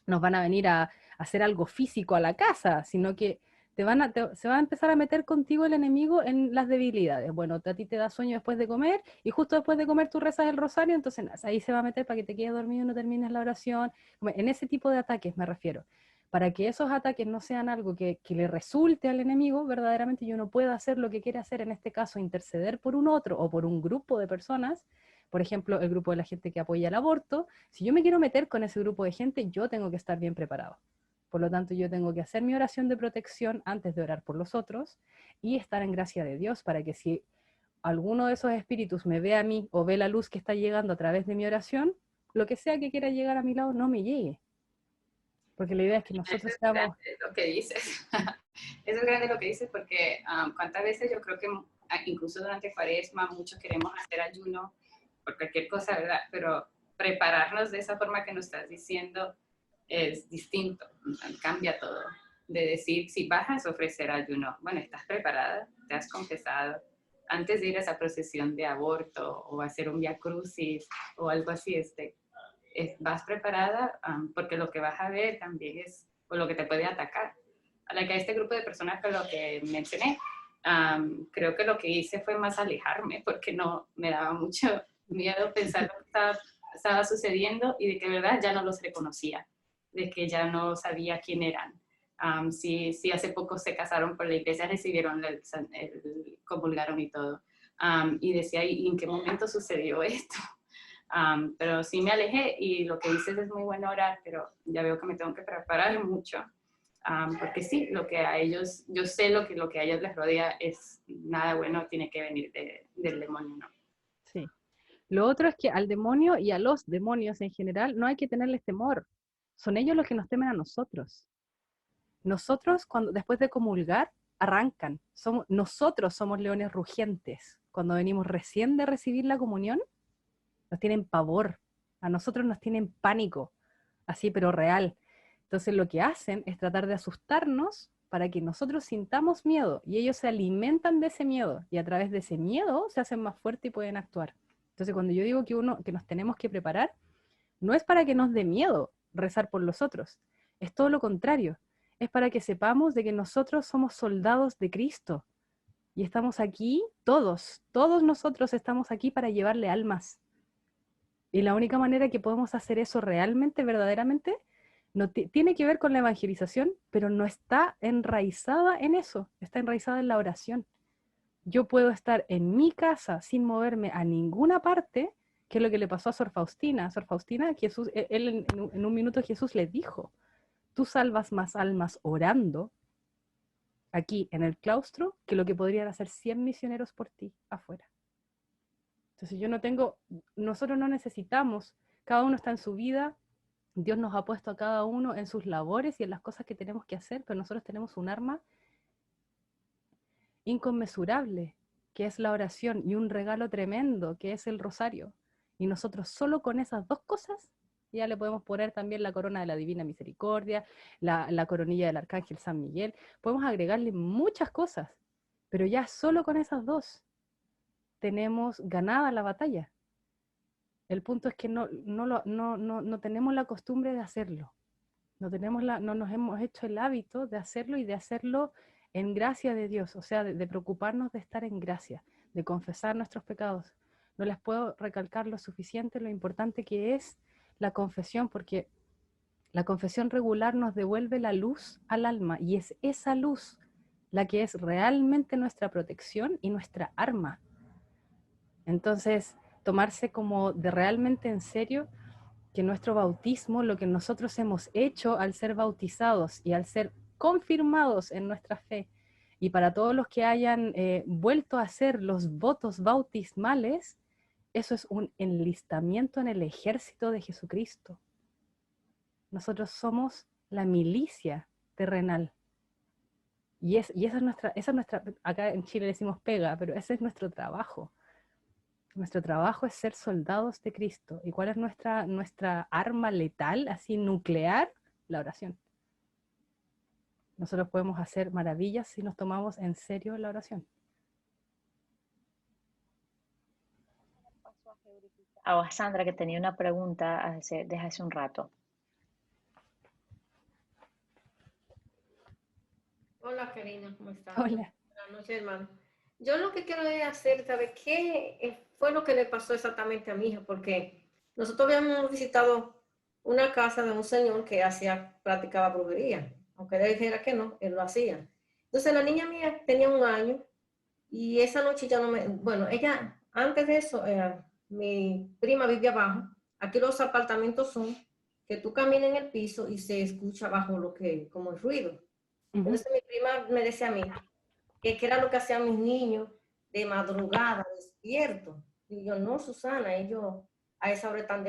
nos van a venir a hacer algo físico a la casa, sino que se va a empezar a meter contigo el enemigo en las debilidades. Bueno, a ti te da sueño después de comer, y justo después de comer tú rezas el rosario, entonces ahí se va a meter para que te quedes dormido y no termines la oración. En ese tipo de ataques me refiero. Para que esos ataques no sean algo que le resulte al enemigo, verdaderamente yo no puedo hacer lo que quiere hacer, en este caso, interceder por un otro o por un grupo de personas, por ejemplo, el grupo de la gente que apoya el aborto. Si yo me quiero meter con ese grupo de gente, yo tengo que estar bien preparado. Por lo tanto, yo tengo que hacer mi oración de protección antes de orar por los otros y estar en gracia de Dios para que si alguno de esos espíritus me ve a mí o ve la luz que está llegando a través de mi oración, lo que sea que quiera llegar a mi lado no me llegue. Porque la idea es que nosotros seamos... Es lo que dices. Eso es grande lo que dices porque cuántas veces yo creo que incluso durante Cuaresma muchos queremos hacer ayuno por cualquier cosa, ¿verdad? Pero prepararnos de esa forma que nos estás diciendo es distinto, cambia todo. De decir, si vas a ofrecer ayuno, bueno, estás preparada, te has confesado, antes de ir a esa procesión de aborto o hacer un vía crucis o algo así, vas preparada porque lo que vas a ver también es o lo que te puede atacar. A la que a este grupo de personas con lo que mencioné, creo que lo que hice fue más alejarme porque no me daba mucho miedo pensar lo que estaba sucediendo y de que de verdad ya no los reconocía, de que ya no sabía quién eran. Sí, hace poco se casaron por la iglesia, recibieron comulgaron y todo. Y decía, ¿y en qué momento sucedió esto? Pero sí me alejé y lo que dices es muy bueno orar, pero ya veo que me tengo que preparar mucho. Porque sí, lo que a ellos, yo sé lo que a ellos les rodea es nada bueno, tiene que venir del demonio, ¿no? Sí. Lo otro es que al demonio y a los demonios en general no hay que tenerles temor. Son ellos los que nos temen a nosotros. Nosotros, después de comulgar, arrancan. Nosotros somos leones rugientes. Cuando venimos recién de recibir la comunión, nos tienen pavor. A nosotros nos tienen pánico. Así, pero real. Entonces lo que hacen es tratar de asustarnos para que nosotros sintamos miedo. Y ellos se alimentan de ese miedo. Y a través de ese miedo se hacen más fuertes y pueden actuar. Entonces cuando yo digo que nos tenemos que preparar, no es para que nos dé miedo rezar por los otros. Es todo lo contrario. Es para que sepamos de que nosotros somos soldados de Cristo. Y estamos aquí, todos nosotros estamos aquí para llevarle almas. Y la única manera que podemos hacer eso realmente, verdaderamente, no tiene que ver con la evangelización, pero no está enraizada en eso, está enraizada en la oración. yo puedo estar en mi casa sin moverme a ninguna parte, que es lo que le pasó a Sor Faustina. Sor Faustina, Jesús, él en un minuto Jesús le dijo, tú salvas más almas orando aquí en el claustro que lo que podrían hacer 100 misioneros por ti afuera. Entonces nosotros no necesitamos, cada uno está en su vida, Dios nos ha puesto a cada uno en sus labores y en las cosas que tenemos que hacer, pero nosotros tenemos un arma inconmensurable, que es la oración, y un regalo tremendo, que es el rosario. Y nosotros solo con esas dos cosas, ya le podemos poner también la corona de la Divina Misericordia, la coronilla del Arcángel San Miguel, podemos agregarle muchas cosas, pero ya solo con esas dos tenemos ganada la batalla. El punto es que no tenemos la costumbre de hacerlo, no nos hemos hecho el hábito de hacerlo y de hacerlo en gracia de Dios, o sea, de preocuparnos de estar en gracia, de confesar nuestros pecados. No les puedo recalcar lo suficiente, lo importante que es la confesión, porque la confesión regular nos devuelve la luz al alma, y es esa luz la que es realmente nuestra protección y nuestra arma. Entonces, tomarse como de realmente en serio que nuestro bautismo, lo que nosotros hemos hecho al ser bautizados y al ser confirmados en nuestra fe, y para todos los que hayan vuelto a hacer los votos bautismales, eso es un enlistamiento en el ejército de Jesucristo. Nosotros somos la milicia terrenal. Y esa es nuestra, acá en Chile decimos pega, pero ese es nuestro trabajo. Nuestro trabajo es ser soldados de Cristo. ¿Y cuál es nuestra arma letal, así nuclear? La oración. Nosotros podemos hacer maravillas si nos tomamos en serio la oración. A Sandra, que tenía una pregunta desde hace un rato. Hola, Karina, ¿cómo estás? Hola. Buenas noches, hermano. Yo lo que quiero es hacer, ¿sabes qué fue lo que le pasó exactamente a mi hija? Porque nosotros habíamos visitado una casa de un señor que practicaba brujería. Aunque él dijera que no, él lo hacía. Entonces la niña mía tenía 1 año y esa noche ya no me... Bueno, ella, antes de eso, mi prima vive abajo. Aquí los apartamentos son que tú caminas en el piso y se escucha abajo como el ruido. Entonces mi prima me decía a mí que qué era lo que hacían mis niños de madrugada, despiertos. Y yo, no, Susana, ellos a esa hora están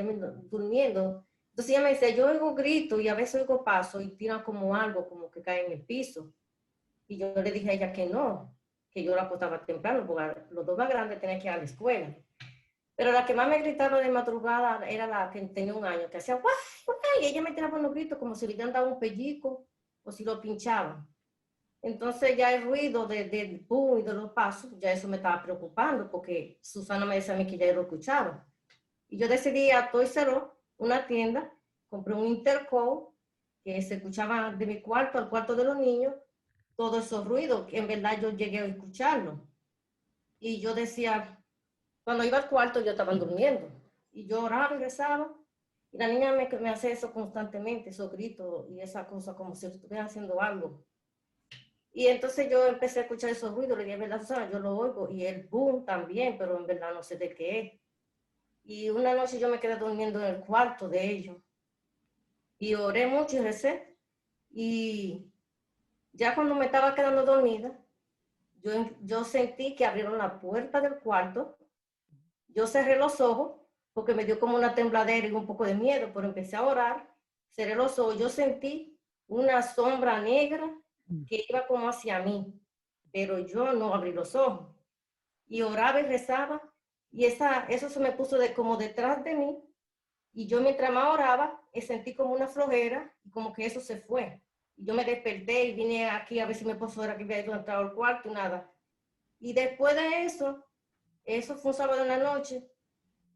durmiendo. Entonces ella me decía, yo oigo gritos y a veces oigo pasos y tiran como algo, como que cae en el piso. Y yo le dije a ella que no, que yo la acostaba temprano, porque los dos más grandes tenían que ir a la escuela. Pero la que más me gritaba de madrugada era la que tenía 1 año, que hacía guay, guay, y ella me tiraba unos gritos como si le hubieran dado un pellico o si lo pinchaban. Entonces ya el ruido del boom y de los pasos, ya eso me estaba preocupando, porque Susana me decía a mí que ya lo escuchaba. Y yo decidí a Toys R Us, una tienda, compré un intercom que se escuchaba de mi cuarto al cuarto de los niños, todos esos ruidos, que en verdad yo llegué a escucharlo. Y yo decía, cuando iba al cuarto yo estaba durmiendo. Y yo oraba y rezaba. Y la niña me hace eso constantemente, esos gritos y esa cosa como si estuviera haciendo algo. Y entonces yo empecé a escuchar esos ruidos, le dije, ¿verdad, Susana? Yo lo oigo. Y el boom también, pero en verdad no sé de qué es. Y una noche yo me quedé durmiendo en el cuarto de ellos. Y oré mucho y recé. Y ya cuando me estaba quedando dormida, yo sentí que abrieron la puerta del cuarto. Yo cerré los ojos porque me dio como una tembladera y un poco de miedo, pero empecé a orar, cerré los ojos. Yo sentí una sombra negra que iba como hacia mí, pero yo no abrí los ojos. Y oraba y rezaba, y eso se me puso como detrás de mí, y yo mientras más oraba, sentí como una flojera, y como que eso se fue. Y yo me desperté y vine aquí a ver si mi esposo era que había entrado al cuarto y nada. Y después de eso fue un sábado en la noche,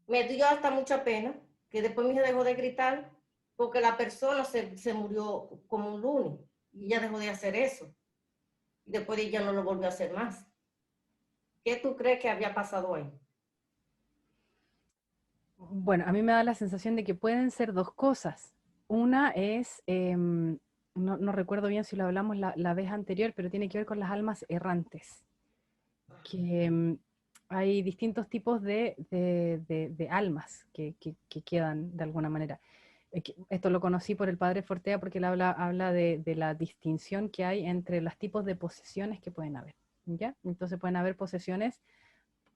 me dio hasta mucha pena, que después mi hija dejó de gritar, porque la persona se murió como un lunes, y ella dejó de hacer eso. Y después ella no lo volvió a hacer más. ¿Qué tú crees que había pasado ahí? Bueno, a mí me da la sensación de que pueden ser dos cosas. Una es, no recuerdo bien si lo hablamos la vez anterior, pero tiene que ver con las almas errantes. que hay distintos tipos de almas que quedan de alguna manera. Esto lo conocí por el padre Fortea porque él habla de la distinción que hay entre los tipos de posesiones que pueden haber, ¿ya? Entonces pueden haber posesiones,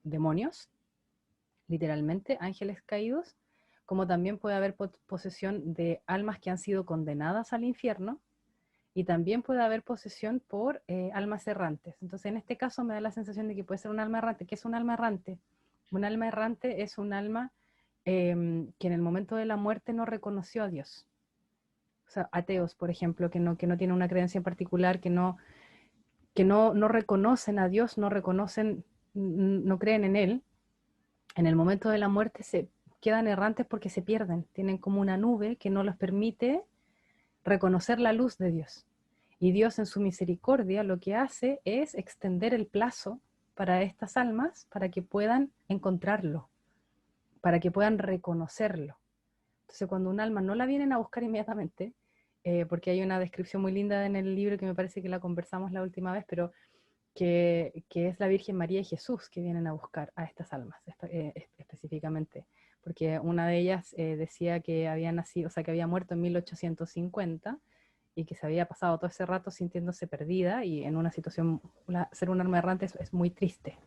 demonios, literalmente, ángeles caídos, como también puede haber posesión de almas que han sido condenadas al infierno, y también puede haber posesión por almas errantes. Entonces, en este caso me da la sensación de que puede ser un alma errante. ¿Qué es un alma errante? Un alma errante es un alma que en el momento de la muerte no reconoció a Dios. O sea, ateos, por ejemplo, que no tienen una creencia en particular, que no reconocen a Dios, no creen en Él. En el momento de la muerte se quedan errantes porque se pierden. Tienen como una nube que no les permite reconocer la luz de Dios. Y Dios en su misericordia lo que hace es extender el plazo para estas almas para que puedan encontrarlo, para que puedan reconocerlo. Entonces cuando un alma no la vienen a buscar inmediatamente, porque hay una descripción muy linda en el libro que me parece que la conversamos la última vez, pero que es la Virgen María y Jesús que vienen a buscar a estas almas específicamente, porque una de ellas decía que había nacido, o sea, que había muerto en 1850 y que se había pasado todo ese rato sintiéndose perdida, y en una situación, ser un alma errante es muy triste.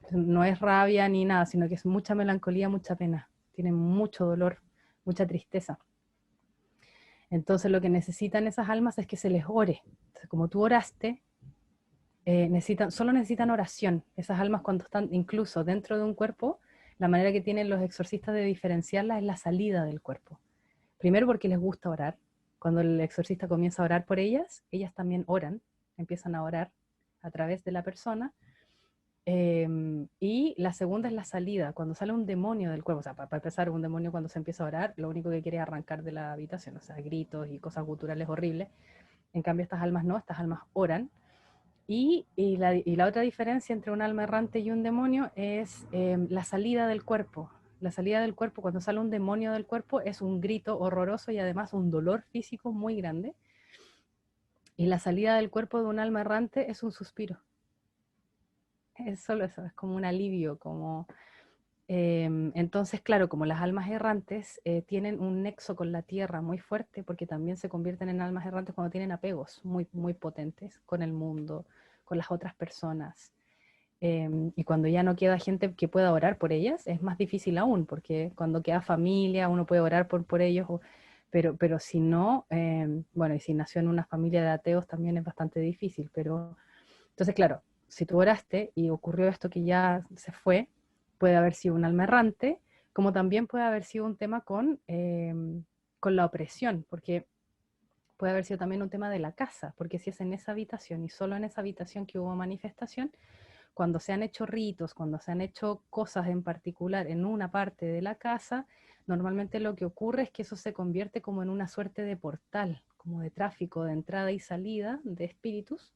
No es rabia ni nada, sino que es mucha melancolía, mucha pena, tienen mucho dolor, mucha tristeza. Entonces lo que necesitan esas almas es que se les ore. Entonces, como tú oraste, solo necesitan oración. Esas almas cuando están incluso dentro de un cuerpo, la manera que tienen los exorcistas de diferenciarlas es la salida del cuerpo. Primero porque les gusta orar. Cuando el exorcista comienza a orar por ellas también oran, empiezan a orar a través de la persona. Y la segunda es la salida, cuando sale un demonio del cuerpo. O sea, para empezar, un demonio cuando se empieza a orar, lo único que quiere es arrancar de la habitación, o sea, gritos y cosas guturales horribles. En cambio, estas almas no, estas almas oran. Y la otra diferencia entre un alma errante y un demonio es la salida del cuerpo. La salida del cuerpo, cuando sale un demonio del cuerpo, es un grito horroroso y además un dolor físico muy grande. Y la salida del cuerpo de un alma errante es un suspiro. Es solo eso, es como un alivio, entonces, claro, como las almas errantes tienen un nexo con la tierra muy fuerte, porque también se convierten en almas errantes cuando tienen apegos muy, muy potentes con el mundo, con las otras personas. Y cuando ya no queda gente que pueda orar por ellas, es más difícil aún, porque cuando queda familia, uno puede orar por ellos, pero si no, bueno, y si nació en una familia de ateos también es bastante difícil, pero entonces, claro, si tú oraste y ocurrió esto que ya se fue, puede haber sido un alma errante, como también puede haber sido un tema con la opresión, porque puede haber sido también un tema de la casa, porque si es en esa habitación y solo en esa habitación que hubo manifestación, cuando se han hecho ritos, cuando se han hecho cosas en particular en una parte de la casa, normalmente lo que ocurre es que eso se convierte como en una suerte de portal, como de tráfico de entrada y salida de espíritus.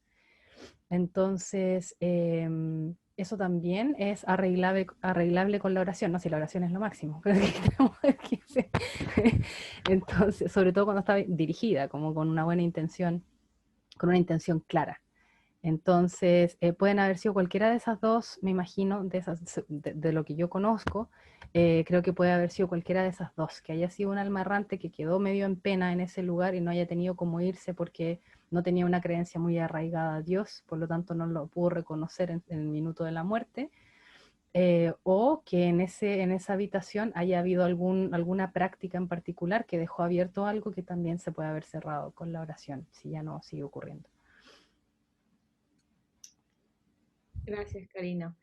Entonces, eso también es arreglable con la oración, no si la oración es lo máximo, pero entonces, sobre todo cuando está dirigida, como con una buena intención, con una intención clara. Entonces, pueden haber sido cualquiera de esas dos, me imagino, de lo que yo conozco, creo que puede haber sido cualquiera de esas dos, que haya sido un alma errante que quedó medio en pena en ese lugar y no haya tenido cómo irse porque no tenía una creencia muy arraigada a Dios, por lo tanto no lo pudo reconocer en el minuto de la muerte, o que en esa habitación haya habido alguna práctica en particular que dejó abierto algo que también se puede haber cerrado con la oración, si ya no sigue ocurriendo. Gracias, Karina.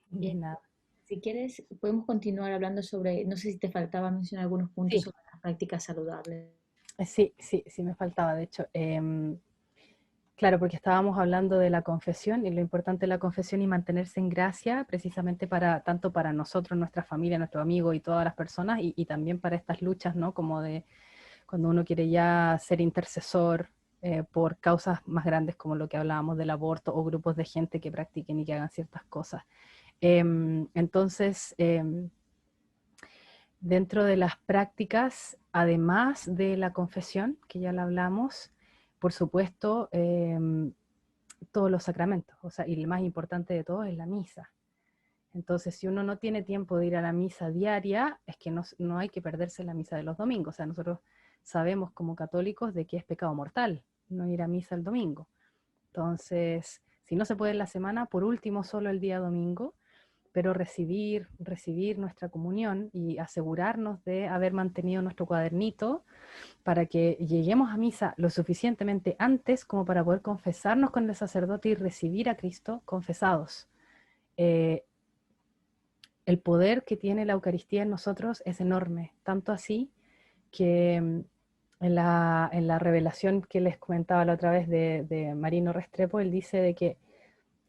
De nada. Si quieres, podemos continuar hablando sobre, no sé si te faltaba mencionar algunos puntos Sí. sobre las prácticas saludables. Sí, me faltaba, de hecho. Claro, porque estábamos hablando de la confesión y lo importante de la confesión y mantenerse en gracia, precisamente tanto para nosotros, nuestra familia, nuestros amigos y todas las personas, y también para estas luchas, ¿no? Como de cuando uno quiere ya ser intercesor por causas más grandes como lo que hablábamos del aborto o grupos de gente que practiquen y que hagan ciertas cosas. Entonces, dentro de las prácticas, además de la confesión, que ya la hablamos, por supuesto, todos los sacramentos, o sea, y el más importante de todo es la misa. Entonces, si uno no tiene tiempo de ir a la misa diaria, es que no hay que perderse la misa de los domingos. O sea, nosotros sabemos como católicos de que es pecado mortal no ir a misa el domingo. Entonces, si no se puede en la semana, por último solo el día domingo, pero recibir nuestra comunión y asegurarnos de haber mantenido nuestro cuadernito para que lleguemos a misa lo suficientemente antes como para poder confesarnos con el sacerdote y recibir a Cristo confesados. El poder que tiene la Eucaristía en nosotros es enorme, tanto así que en la revelación que les comentaba la otra vez de Marino Restrepo, él dice de que,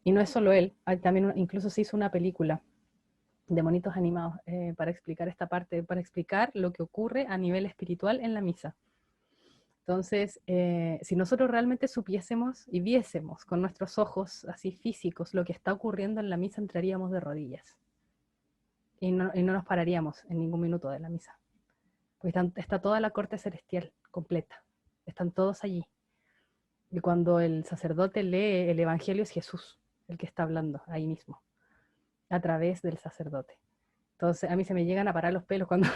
y no es solo él, también incluso se hizo una película de monitos animados para explicar esta parte, para explicar lo que ocurre a nivel espiritual en la misa. Entonces, si nosotros realmente supiésemos y viésemos con nuestros ojos así físicos lo que está ocurriendo en la misa, entraríamos de rodillas. Y no nos pararíamos en ningún minuto de la misa. Porque está toda la corte celestial completa. Están todos allí. Y cuando el sacerdote lee el Evangelio, es Jesús el que está hablando ahí mismo, a través del sacerdote. Entonces, a mí se me llegan a parar los pelos cuando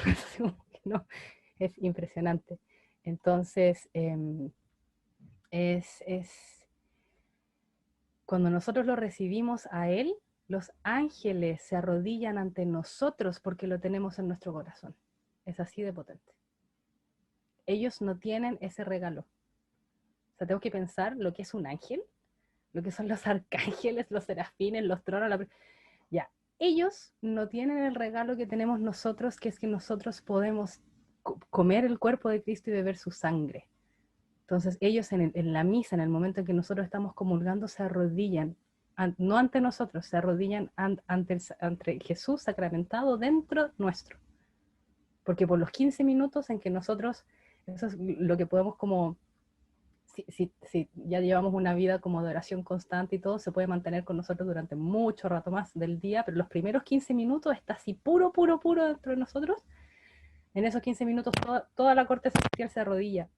no, es impresionante. Entonces, cuando nosotros lo recibimos a Él, los ángeles se arrodillan ante nosotros porque lo tenemos en nuestro corazón. Es así de potente. Ellos no tienen ese regalo. O sea, tengo que pensar lo que es un ángel, lo que son los arcángeles, los serafines, los tronos. Ya, ellos no tienen el regalo que tenemos nosotros, que es que nosotros podemos comer el cuerpo de Cristo y beber su sangre. Entonces ellos en la misa, en el momento en que nosotros estamos comulgando, se arrodillan, no ante nosotros, se arrodillan ante Jesús sacramentado dentro nuestro. Porque por los 15 minutos en que nosotros, eso es lo que podemos como, si ya llevamos una vida como de oración constante y todo, se puede mantener con nosotros durante mucho rato más del día, pero los primeros 15 minutos está así puro dentro de nosotros. En esos 15 minutos toda la corte celestial se arrodilla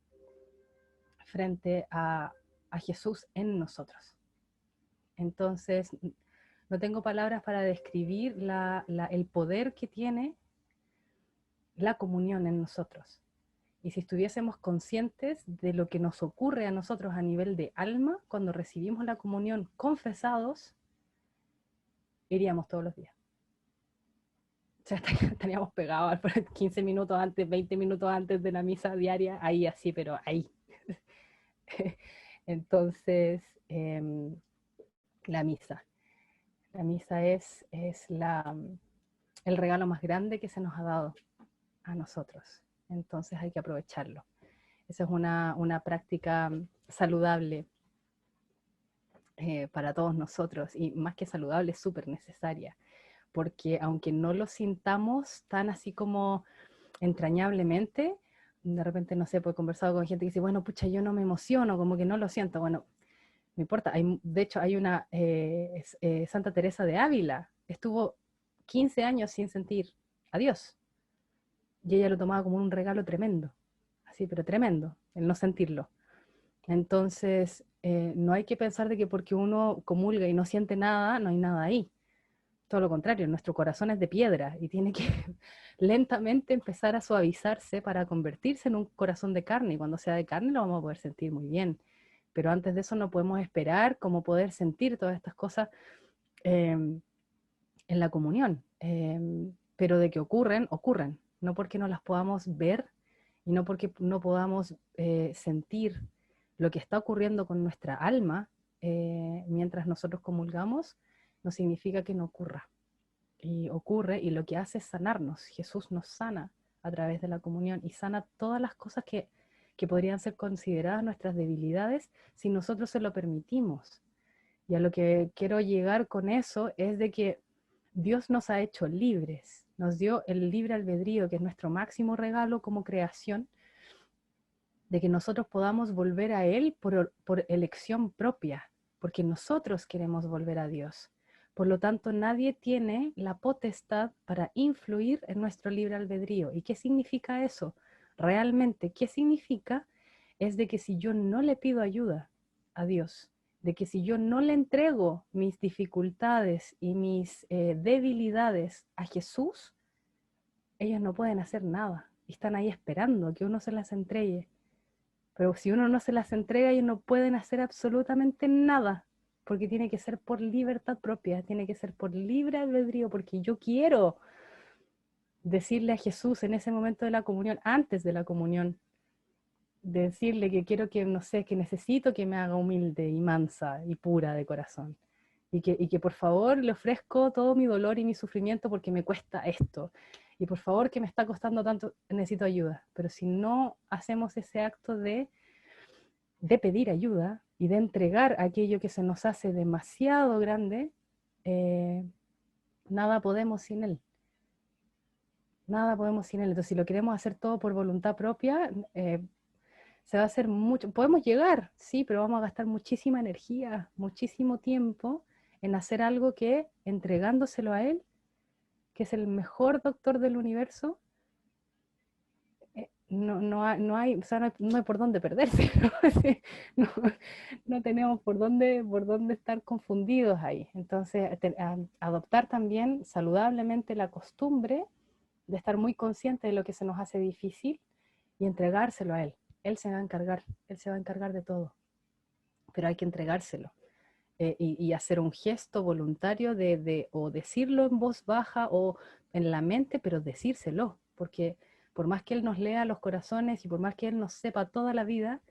frente a Jesús en nosotros. Entonces, no tengo palabras para describir el poder que tiene la comunión en nosotros. Y si estuviésemos conscientes de lo que nos ocurre a nosotros a nivel de alma, cuando recibimos la comunión confesados, iríamos todos los días. O sea, estaríamos pegados 15 minutos antes, 20 minutos antes de la misa diaria, ahí así, pero ahí. Entonces, la misa. La misa es el regalo más grande que se nos ha dado a nosotros. Entonces hay que aprovecharlo. Esa es una práctica saludable para todos nosotros, y más que saludable, es súper necesaria, porque aunque no lo sintamos tan así como entrañablemente, de repente, no sé, pues he conversado con gente que dice, bueno, pucha, yo no me emociono, como que no lo siento. Bueno, no importa, de hecho hay una Santa Teresa de Ávila, estuvo 15 años sin sentir a Dios, y ella lo tomaba como un regalo tremendo, así, pero tremendo, el no sentirlo. Entonces, no hay que pensar de que porque uno comulga y no siente nada, no hay nada ahí. Todo lo contrario, nuestro corazón es de piedra y tiene que lentamente empezar a suavizarse para convertirse en un corazón de carne, y cuando sea de carne lo vamos a poder sentir muy bien. Pero antes de eso no podemos esperar como poder sentir todas estas cosas en la comunión. Pero de que ocurren, no porque no las podamos ver y no porque no podamos sentir lo que está ocurriendo con nuestra alma mientras nosotros comulgamos, no significa que no ocurra. Y ocurre, y lo que hace es sanarnos. Jesús nos sana a través de la comunión y sana todas las cosas que podrían ser consideradas nuestras debilidades si nosotros se lo permitimos. Y a lo que quiero llegar con eso es de que Dios nos ha hecho libres, nos dio el libre albedrío, que es nuestro máximo regalo como creación, de que nosotros podamos volver a Él por elección propia, porque nosotros queremos volver a Dios. Por lo tanto, nadie tiene la potestad para influir en nuestro libre albedrío. ¿Y qué significa eso? Realmente, ¿qué significa? Es de que si yo no le pido ayuda a Dios, de que si yo no le entrego mis dificultades y mis debilidades a Jesús, ellos no pueden hacer nada. Están ahí esperando a que uno se las entregue. Pero si uno no se las entrega, ellos no pueden hacer absolutamente nada, porque tiene que ser por libertad propia, tiene que ser por libre albedrío, porque yo quiero decirle a Jesús en ese momento de la comunión, antes de la comunión, decirle que quiero que, no sé, que necesito que me haga humilde y mansa y pura de corazón. Y que por favor le ofrezco todo mi dolor y mi sufrimiento porque me cuesta esto. Y por favor que me está costando tanto, necesito ayuda. Pero si no hacemos ese acto de pedir ayuda y de entregar aquello que se nos hace demasiado grande, nada podemos sin Él. Nada podemos sin Él. Entonces si lo queremos hacer todo por voluntad propia, se va a hacer mucho, podemos llegar, sí, pero vamos a gastar muchísima energía, muchísimo tiempo en hacer algo que, entregándoselo a Él, que es el mejor doctor del universo, no hay, o sea, no hay por dónde perderse, ¿no? no, no tenemos por dónde estar confundidos ahí. Entonces, adoptar también saludablemente la costumbre de estar muy consciente de lo que se nos hace difícil y entregárselo a Él. Él se va a encargar de todo, pero hay que entregárselo. Y hacer un gesto voluntario o decirlo en voz baja o en la mente, pero decírselo, porque por más que Él nos lea los corazones y por más que Él nos sepa toda la vida,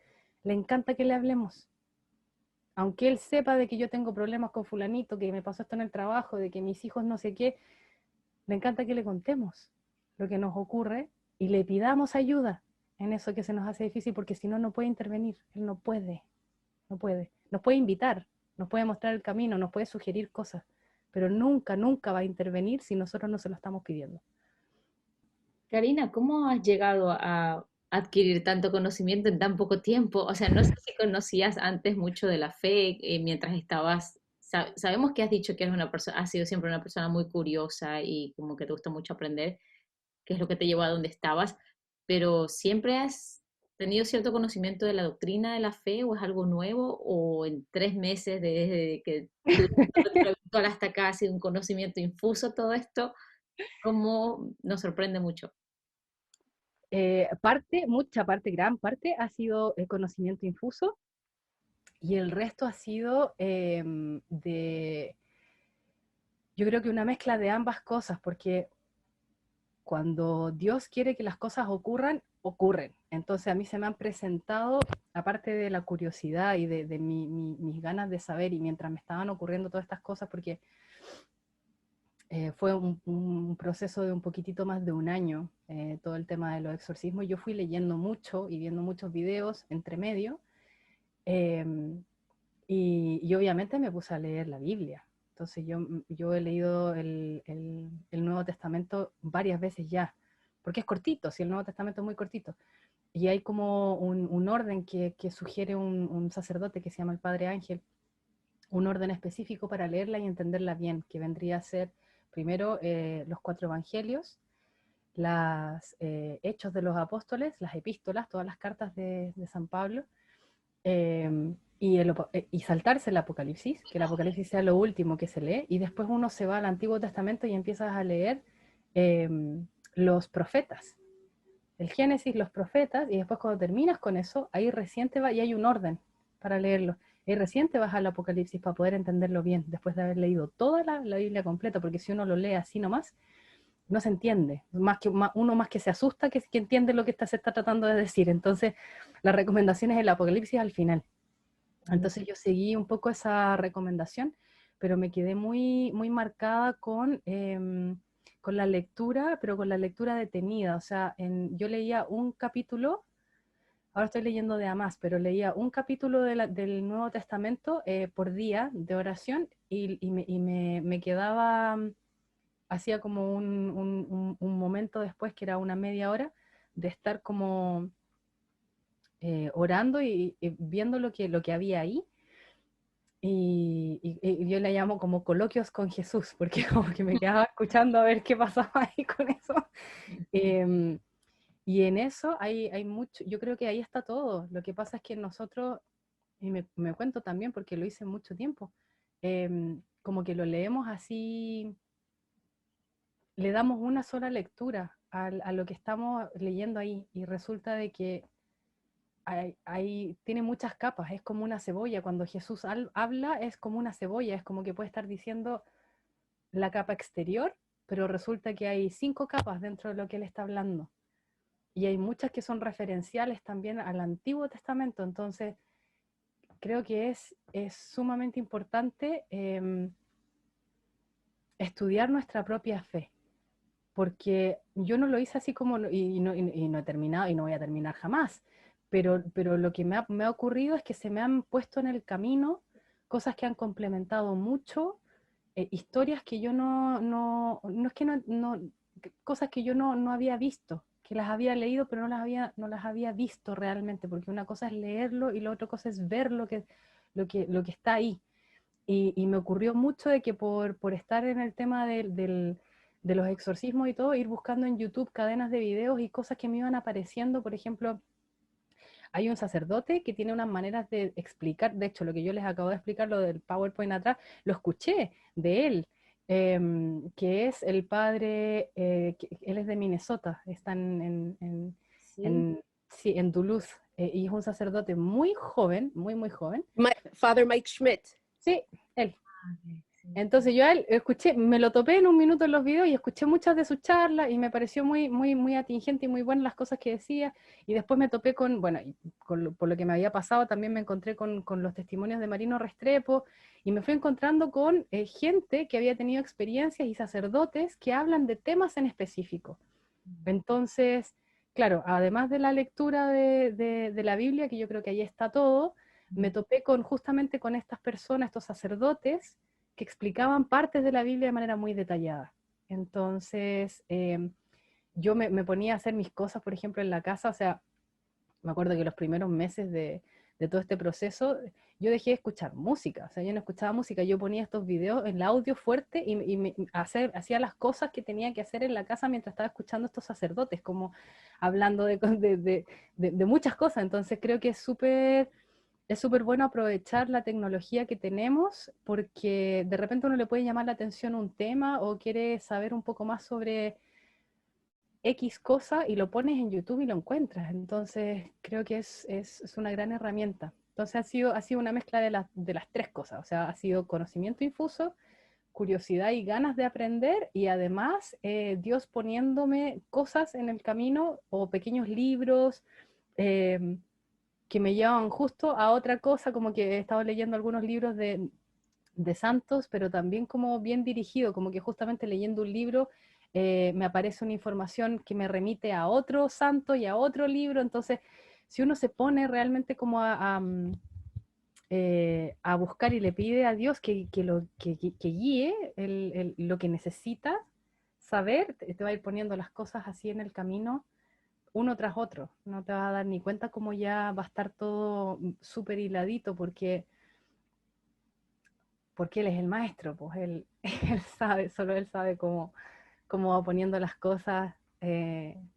le encanta que le hablemos. Aunque Él sepa de que yo tengo problemas con fulanito, que me pasó esto en el trabajo, de que mis hijos no sé qué, le encanta que le contemos lo que nos ocurre y le pidamos ayuda en eso que se nos hace difícil, porque si no, no puede intervenir. Él no puede. Nos puede invitar, nos puede mostrar el camino, nos puede sugerir cosas, pero nunca va a intervenir si nosotros no se lo estamos pidiendo. Karina, ¿cómo has llegado a adquirir tanto conocimiento en tan poco tiempo? O sea, no sé si conocías antes mucho de la fe mientras estabas. Sabemos que has dicho que eres una persona, has sido siempre una persona muy curiosa y como que te gusta mucho aprender, qué es lo que te llevó a donde estabas, pero ¿siempre has tenido cierto conocimiento de la doctrina de la fe o es algo nuevo o en 3 meses desde que tú hasta acá ha sido un conocimiento infuso todo esto? Como nos sorprende mucho. Gran parte ha sido conocimiento infuso y el resto ha sido yo creo que una mezcla de ambas cosas, porque cuando Dios quiere que las cosas ocurran, ocurren. Entonces a mí se me han presentado, aparte de la curiosidad y de mis ganas de saber, y mientras me estaban ocurriendo todas estas cosas, porque fue un proceso de un poquitito más de un año, todo el tema de los exorcismos. Yo fui leyendo mucho y viendo muchos videos entre medio, y obviamente me puse a leer la Biblia. Entonces yo he leído el Nuevo Testamento varias veces ya, porque es cortito, si el Nuevo Testamento es muy cortito. Y hay como un orden que sugiere un sacerdote que se llama el Padre Ángel, un orden específico para leerla y entenderla bien, que vendría a ser primero los 4 evangelios, los hechos de los apóstoles, las epístolas, todas las cartas de San Pablo, y saltarse el Apocalipsis, que el Apocalipsis sea lo último que se lee, y después uno se va al Antiguo Testamento y empiezas a leer los profetas, el Génesis, los profetas, y después cuando terminas con eso, ahí recién te va, y hay un orden para leerlo, y recién te vas al Apocalipsis para poder entenderlo bien, después de haber leído toda la Biblia completa, porque si uno lo lee así nomás, no se entiende, uno más que se asusta que entiende lo que se está tratando de decir. Entonces la recomendación es el Apocalipsis al final. Entonces yo seguí un poco esa recomendación, pero me quedé muy, muy marcada con la lectura, pero con la lectura detenida. O sea, yo leía un capítulo, ahora estoy leyendo de a más, pero leía un capítulo del Nuevo Testamento por día de oración y me quedaba, hacía como un momento después, que era una media hora, de estar como orando y viendo lo que había ahí. Y yo le llamo como coloquios con Jesús, porque como que me quedaba escuchando a ver qué pasaba ahí con eso. Y en eso hay mucho, yo creo que ahí está todo. Lo que pasa es que nosotros Y me cuento también, porque lo hice mucho tiempo, como que lo leemos así, le damos una sola lectura a lo que estamos leyendo ahí, y resulta de que tiene muchas capas, es como una cebolla. Cuando Jesús habla es como una cebolla, es como que puede estar diciendo la capa exterior, pero resulta que hay 5 capas dentro de lo que él está hablando. Y hay muchas que son referenciales también al Antiguo Testamento. Entonces creo que es sumamente importante estudiar nuestra propia fe, porque yo no lo hice así como, y no he terminado, y no voy a terminar jamás, pero lo que me ha ocurrido es que se me han puesto en el camino cosas que han complementado mucho, historias que yo no es que cosas que yo no había visto, que las había leído, pero no las había visto realmente, porque una cosa es leerlo y la otra cosa es ver lo que está ahí. Y me ocurrió mucho de que por estar en el tema de los exorcismos y todo, ir buscando en YouTube cadenas de videos y cosas que me iban apareciendo. Por ejemplo, hay un sacerdote que tiene unas maneras de explicar, de hecho, lo que yo les acabo de explicar, lo del PowerPoint atrás, lo escuché de él, que es el padre, él es de Minnesota, está Sí. sí, en Duluth, y es un sacerdote muy joven, muy joven. Father Mike Schmidt. Sí, él. Sí. Entonces yo a él escuché, me lo topé en un minuto en los videos y escuché muchas de sus charlas y me pareció muy atingente y muy buenas las cosas que decía. Y después me topé con, bueno, por lo que me había pasado, también me encontré con los testimonios de Marino Restrepo y me fui encontrando con gente que había tenido experiencias y sacerdotes que hablan de temas en específico. Entonces, claro, además de la lectura de la Biblia, que yo creo que ahí está todo, me topé justamente con estas personas, estos sacerdotes, que explicaban partes de la Biblia de manera muy detallada. Entonces, yo me ponía a hacer mis cosas, por ejemplo, en la casa. O sea, me acuerdo que los primeros meses de todo este proceso, yo dejé de escuchar música. O sea, yo no escuchaba música, yo ponía estos videos en el audio fuerte y hacía las cosas que tenía que hacer en la casa mientras estaba escuchando a estos sacerdotes, como hablando de muchas cosas. Entonces creo que es súper bueno aprovechar la tecnología que tenemos, porque de repente uno le puede llamar la atención un tema o quiere saber un poco más sobre X cosa y lo pones en YouTube y lo encuentras. Entonces creo que es una gran herramienta. Entonces ha sido una mezcla de las 3 cosas. O sea, ha sido conocimiento infuso, curiosidad y ganas de aprender, y además Dios poniéndome cosas en el camino o pequeños libros, que me llevan justo a otra cosa, como que he estado leyendo algunos libros de santos, pero también como bien dirigido, como que justamente leyendo un libro me aparece una información que me remite a otro santo y a otro libro. Entonces, si uno se pone realmente como a buscar y le pide a Dios que guíe lo que necesita saber, te va a ir poniendo las cosas así en el camino, uno tras otro. No te vas a dar ni cuenta cómo ya va a estar todo súper hiladito, porque él es el maestro, pues él, él sabe, solo él sabe cómo va poniendo las cosas,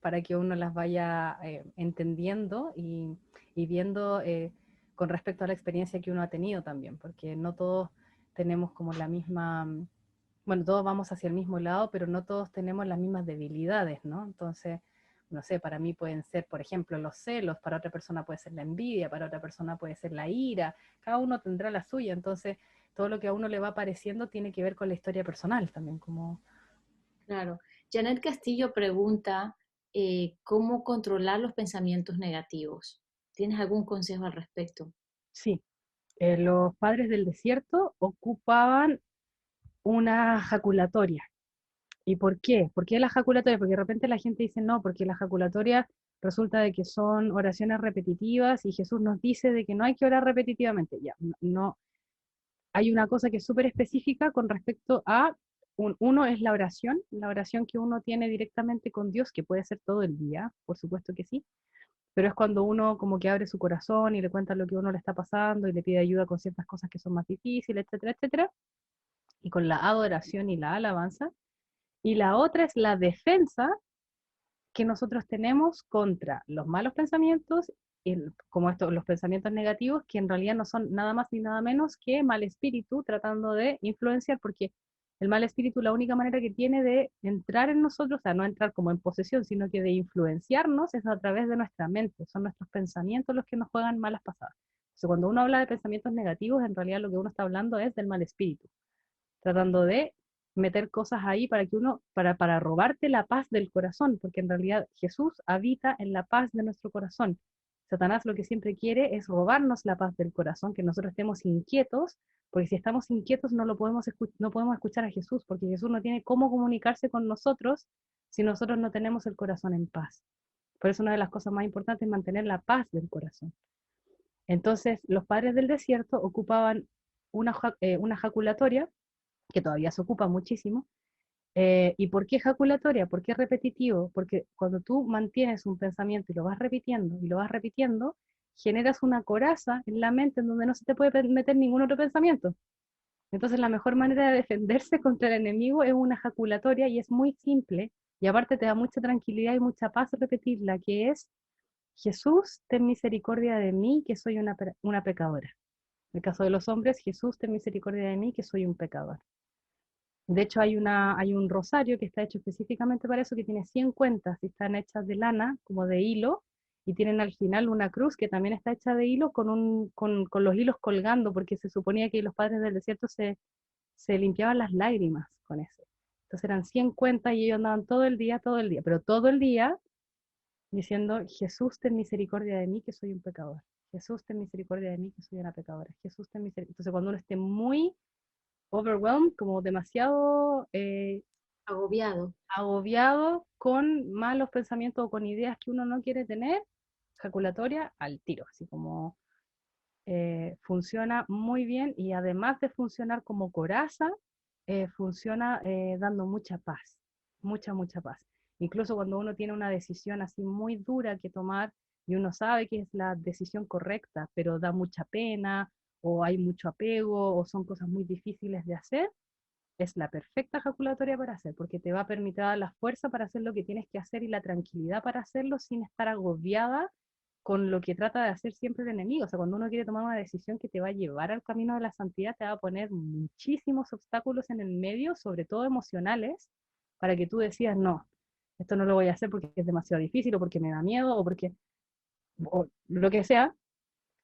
para que uno las vaya entendiendo y viendo, con respecto a la experiencia que uno ha tenido también, porque no todos tenemos como la misma, bueno, todos vamos hacia el mismo lado, pero no todos tenemos las mismas debilidades, ¿no? Entonces, no sé, para mí pueden ser, por ejemplo, los celos, para otra persona puede ser la envidia, para otra persona puede ser la ira, cada uno tendrá la suya. Entonces todo lo que a uno le va apareciendo tiene que ver con la historia personal también, como... Claro. Janet Castillo pregunta, ¿cómo controlar los pensamientos negativos? ¿Tienes algún consejo al respecto? Sí, los padres del desierto ocupaban una jaculatoria. ¿Y por qué? ¿Por qué la jaculatoria? Porque de repente la gente dice no, porque la jaculatoria resulta de que son oraciones repetitivas y Jesús nos dice de que no hay que orar repetitivamente. Ya, no, hay una cosa que es súper específica con respecto a, uno es la oración que uno tiene directamente con Dios, que puede ser todo el día, por supuesto que sí, pero es cuando uno como que abre su corazón y le cuenta lo que uno le está pasando y le pide ayuda con ciertas cosas que son más difíciles, etcétera, etcétera, y con la adoración y la alabanza. Y la otra es la defensa que nosotros tenemos contra los malos pensamientos como los pensamientos negativos, que en realidad no son nada más ni nada menos que mal espíritu tratando de influenciar, porque el mal espíritu la única manera que tiene de entrar en nosotros, o sea, no entrar como en posesión, sino que de influenciarnos es a través de nuestra mente, son nuestros pensamientos los que nos juegan malas pasadas. Entonces, cuando uno habla de pensamientos negativos, en realidad lo que uno está hablando es del mal espíritu, tratando de meter cosas ahí para que para robarte la paz del corazón, porque en realidad Jesús habita en la paz de nuestro corazón. Satanás lo que siempre quiere es robarnos la paz del corazón, que nosotros estemos inquietos, porque si estamos inquietos no podemos escuchar a Jesús, porque Jesús no tiene cómo comunicarse con nosotros si nosotros no tenemos el corazón en paz. Por eso una de las cosas más importantes es mantener la paz del corazón. Entonces, los padres del desierto ocupaban una jaculatoria, que todavía se ocupa muchísimo. ¿Y por qué jaculatoria? ¿Por qué repetitivo? Porque cuando tú mantienes un pensamiento y lo vas repitiendo, generas una coraza en la mente en donde no se te puede meter ningún otro pensamiento. Entonces la mejor manera de defenderse contra el enemigo es una jaculatoria y es muy simple, y aparte te da mucha tranquilidad y mucha paz repetirla, que es: Jesús, ten misericordia de mí, que soy una pecadora. En el caso de los hombres, Jesús, ten misericordia de mí, que soy un pecador. De hecho, hay un rosario que está hecho específicamente para eso, que tiene 100 cuentas, y están hechas de lana, como de hilo, y tienen al final una cruz que también está hecha de hilo, con los hilos colgando, porque se suponía que los padres del desierto se limpiaban las lágrimas con eso. Entonces eran 100 cuentas y ellos andaban todo el día, pero todo el día diciendo: Jesús, ten misericordia de mí, que soy un pecador. Jesús, ten misericordia de mí, que soy una pecadora. Jesús, ten misericordia. Entonces cuando uno esté muy overwhelmed, como demasiado agobiado con malos pensamientos o con ideas que uno no quiere tener, jaculatoria al tiro, así como funciona muy bien, y además de funcionar como coraza, funciona dando mucha paz, mucha paz. Incluso cuando uno tiene una decisión así muy dura que tomar y uno sabe que es la decisión correcta, pero da mucha pena, o hay mucho apego, o son cosas muy difíciles de hacer, es la perfecta jaculatoria para hacer, porque te va a permitir dar la fuerza para hacer lo que tienes que hacer y la tranquilidad para hacerlo sin estar agobiada con lo que trata de hacer siempre el enemigo. O sea, cuando uno quiere tomar una decisión que te va a llevar al camino de la santidad, te va a poner muchísimos obstáculos en el medio, sobre todo emocionales, para que tú decidas: no, esto no lo voy a hacer porque es demasiado difícil, o porque me da miedo, o lo que sea.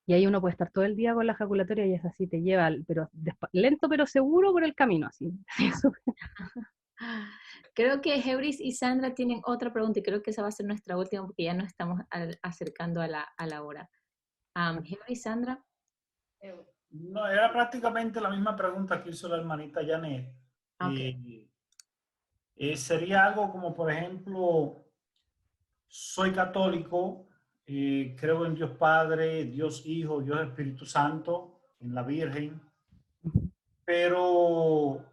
Y ahí uno puede estar todo el día con la jaculatoria y es así, te lleva, pero lento pero seguro por el camino, así. Creo que Hebris y Sandra tienen otra pregunta, y creo que esa va a ser nuestra última porque ya nos estamos acercando a la hora. Hebris, Sandra. No, era prácticamente la misma pregunta que hizo la hermanita Janet. Okay. Sería algo como, por ejemplo, soy católico, creo en Dios Padre, Dios Hijo, Dios Espíritu Santo, en la Virgen, pero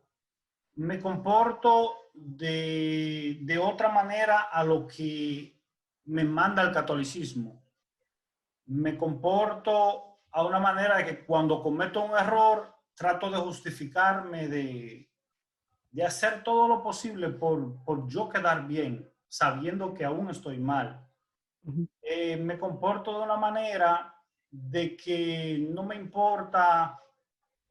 me comporto de otra manera a lo que me manda el catolicismo. Me comporto a una manera de que cuando cometo un error trato de justificarme, de hacer todo lo posible por yo quedar bien, sabiendo que aún estoy mal. Me comporto de una manera de que no me importa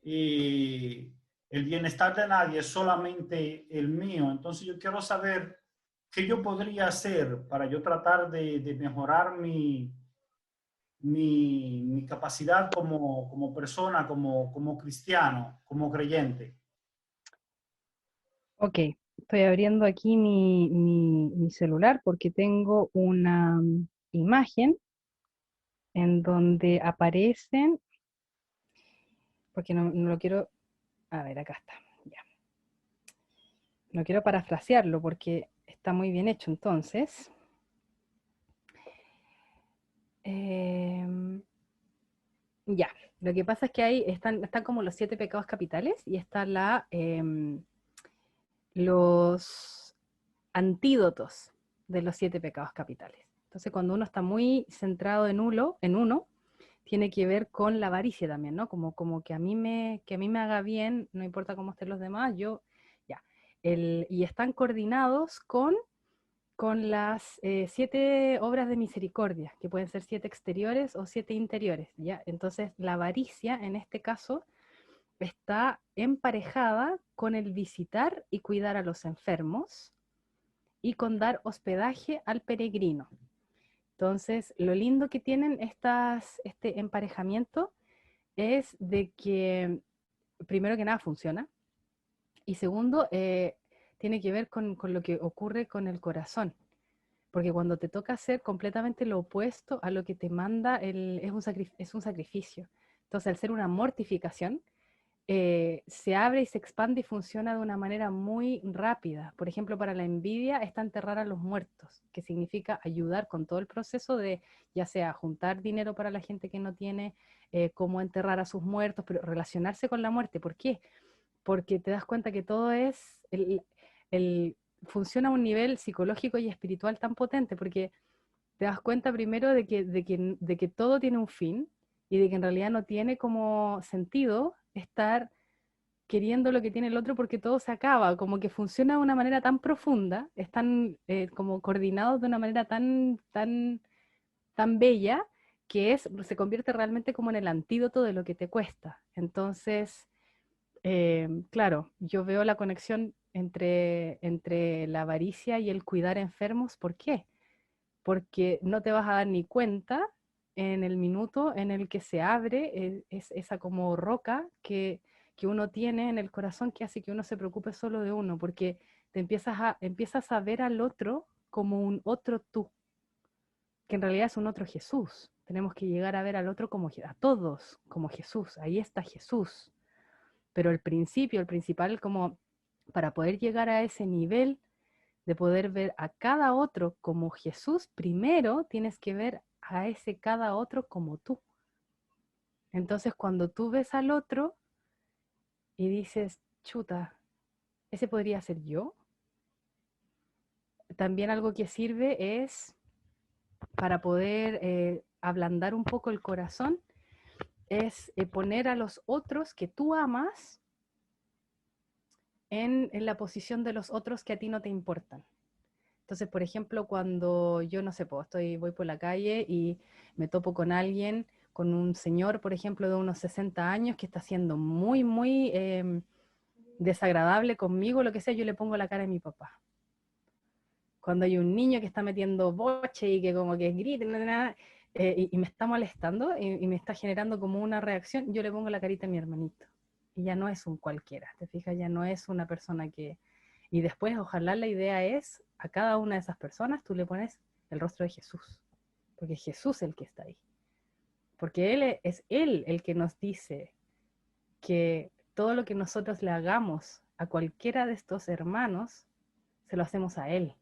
el bienestar de nadie, es solamente el mío. Entonces yo quiero saber qué yo podría hacer para yo tratar de mejorar mi capacidad como persona, como cristiano, como creyente. Ok, estoy abriendo aquí mi celular porque tengo una imagen en donde aparecen, porque no lo quiero, a ver, acá está, ya. No quiero parafrasearlo porque está muy bien hecho, entonces. Ya, lo que pasa es que ahí están como los 7 pecados capitales y está los antídotos de los 7 pecados capitales. Entonces, cuando uno está muy centrado en uno, tiene que ver con la avaricia también, ¿no? Como que a mí me haga bien, no importa cómo estén los demás, yo, ya. Y están coordinados con con las 7 obras de misericordia, que pueden ser 7 exteriores o 7 interiores, ¿ya? Entonces, la avaricia, en este caso, está emparejada con el visitar y cuidar a los enfermos y con dar hospedaje al peregrino. Entonces, lo lindo que tienen este emparejamiento es de que, primero que nada, funciona, y segundo, tiene que ver con lo que ocurre con el corazón. Porque cuando te toca hacer completamente lo opuesto a lo que te manda, es un sacrificio. Entonces, al ser una mortificación, se abre y se expande y funciona de una manera muy rápida. Por ejemplo, para la envidia está enterrar a los muertos, que significa ayudar con todo el proceso de, ya sea juntar dinero para la gente que no tiene, cómo enterrar a sus muertos, pero relacionarse con la muerte. ¿Por qué? Porque te das cuenta que todo funciona a un nivel psicológico y espiritual tan potente, porque te das cuenta primero de que todo tiene un fin y de que en realidad no tiene como sentido estar queriendo lo que tiene el otro porque todo se acaba, como que funciona de una manera tan profunda, están como coordinados de una manera tan bella que se convierte realmente como en el antídoto de lo que te cuesta. Entonces, claro, yo veo la conexión entre la avaricia y el cuidar enfermos. ¿Por qué? Porque no te vas a dar ni cuenta en el minuto en el que se abre es esa como roca que uno tiene en el corazón que hace que uno se preocupe solo de uno, porque empiezas a ver al otro como un otro tú, que en realidad es un otro Jesús. Tenemos que llegar a ver al otro a todos como Jesús. Ahí está Jesús. Pero el principal, como para poder llegar a ese nivel de poder ver a cada otro como Jesús, primero tienes que ver a ese cada otro como tú. Entonces, cuando tú ves al otro y dices, chuta, ese podría ser yo, también algo que sirve es para poder ablandar un poco el corazón, es poner a los otros que tú amas en la posición de los otros que a ti no te importan. Entonces, por ejemplo, cuando yo, no sé, voy por la calle y me topo con alguien, con un señor, por ejemplo, de unos 60 años que está siendo muy desagradable conmigo, lo que sea, yo le pongo la cara de mi papá. Cuando hay un niño que está metiendo boche y que como que grita y me está molestando y me está generando como una reacción, yo le pongo la carita a mi hermanito. Y ya no es un cualquiera, ¿te fijas? Ya no es una persona que... Y después, ojalá la idea es, a cada una de esas personas tú le pones el rostro de Jesús, porque es Jesús el que está ahí. Porque es Él el que nos dice que todo lo que nosotros le hagamos a cualquiera de estos hermanos, se lo hacemos a Él.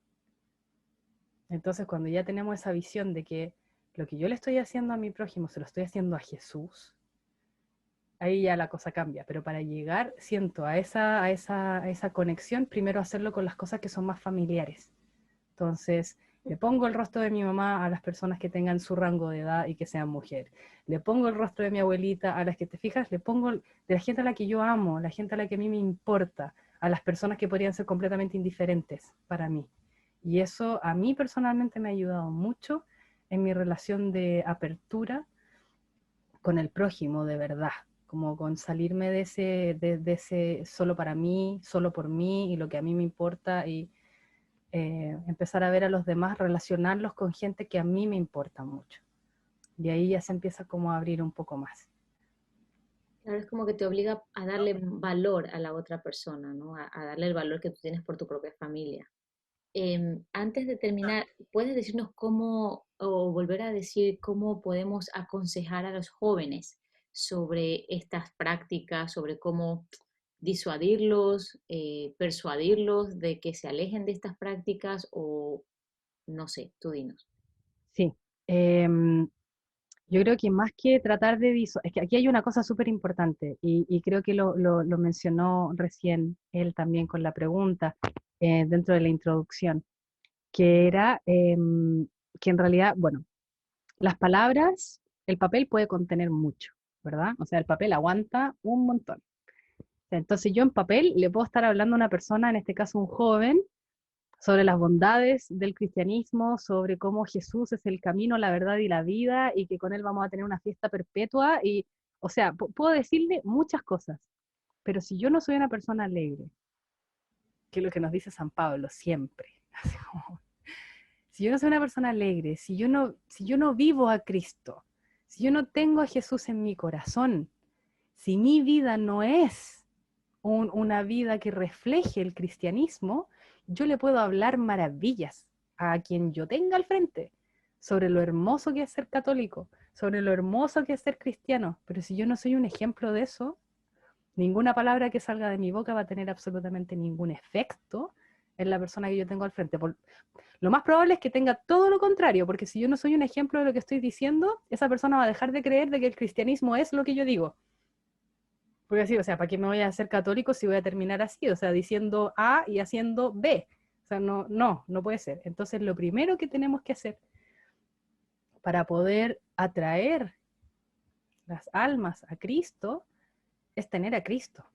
Entonces, cuando ya tenemos esa visión de que lo que yo le estoy haciendo a mi prójimo, se lo estoy haciendo a Jesús, ahí ya la cosa cambia. Pero para llegar, siento, a esa conexión, primero hacerlo con las cosas que son más familiares. Entonces, le pongo el rostro de mi mamá a las personas que tengan su rango de edad y que sean mujer. Le pongo el rostro de mi abuelita a las que, te fijas, le pongo de la gente a la que yo amo, la gente a la que a mí me importa, a las personas que podrían ser completamente indiferentes para mí. Y eso a mí personalmente me ha ayudado mucho en mi relación de apertura con el prójimo, de verdad. Como con salirme de ese solo para mí, solo por mí y lo que a mí me importa y empezar a ver a los demás, relacionarlos con gente que a mí me importa mucho. Y ahí ya se empieza como a abrir un poco más. Claro, es como que te obliga a darle valor a la otra persona, ¿no? A darle el valor que tú tienes por tu propia familia. Antes de terminar, ¿puedes decirnos cómo, o volver a decir cómo podemos aconsejar a los jóvenes sobre estas prácticas, sobre cómo disuadirlos, persuadirlos de que se alejen de estas prácticas o no sé, tú dinos. Sí. Yo creo que más que tratar es que aquí hay una cosa súper importante y creo que lo mencionó recién él también con la pregunta dentro de la introducción, que era que en realidad, bueno, las palabras, el papel puede contener mucho, ¿verdad? O sea, el papel aguanta un montón. Entonces yo en papel le puedo estar hablando a una persona, en este caso un joven, sobre las bondades del cristianismo, sobre cómo Jesús es el camino, la verdad y la vida, y que con él vamos a tener una fiesta perpetua, y, o sea, puedo decirle muchas cosas, pero si yo no soy una persona alegre, que es lo que nos dice San Pablo siempre, así como, si yo no soy una persona alegre, si yo no vivo a Cristo, si yo no tengo a Jesús en mi corazón, si mi vida no es una vida que refleje el cristianismo, yo le puedo hablar maravillas a quien yo tenga al frente sobre lo hermoso que es ser católico, sobre lo hermoso que es ser cristiano, pero si yo no soy un ejemplo de eso, ninguna palabra que salga de mi boca va a tener absolutamente ningún efecto en la persona que yo tengo al frente. Lo más probable es que tenga todo lo contrario, porque si yo no soy un ejemplo de lo que estoy diciendo, esa persona va a dejar de creer de que el cristianismo es lo que yo digo. Porque así, o sea, ¿para qué me voy a hacer católico si voy a terminar así? O sea, diciendo A y haciendo B. O sea, no puede ser. Entonces, lo primero que tenemos que hacer para poder atraer las almas a Cristo es tener a Cristo.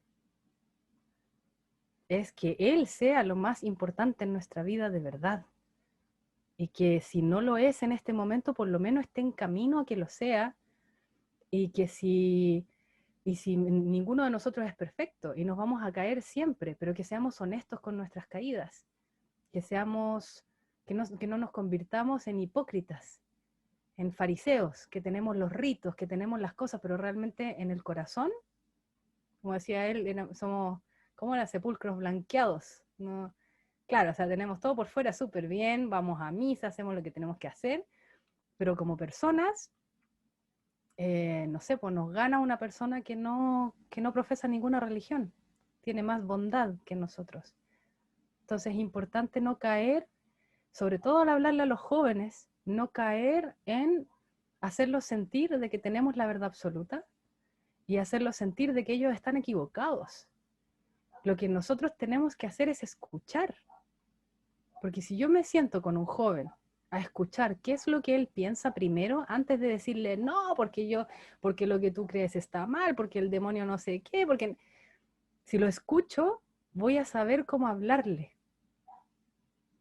Es que Él sea lo más importante en nuestra vida de verdad. Y que si no lo es en este momento, por lo menos esté en camino a que lo sea. Y que si ninguno de nosotros es perfecto y nos vamos a caer siempre, pero que seamos honestos con nuestras caídas, que no nos convirtamos en hipócritas, en fariseos, que tenemos los ritos, que tenemos las cosas, pero realmente en el corazón, como decía él, somos como los sepulcros blanqueados, ¿no? Claro, o sea, tenemos todo por fuera súper bien, vamos a misa, hacemos lo que tenemos que hacer, pero como personas, no sé, pues nos gana una persona que no profesa ninguna religión, tiene más bondad que nosotros. Entonces es importante no caer, sobre todo al hablarle a los jóvenes, no caer en hacerlos sentir de que tenemos la verdad absoluta y hacerlos sentir de que ellos están equivocados. Lo que nosotros tenemos que hacer es escuchar. Porque si yo me siento con un joven a escuchar qué es lo que él piensa primero, antes de decirle, no, porque lo que tú crees está mal, porque el demonio no sé qué, porque si lo escucho, voy a saber cómo hablarle.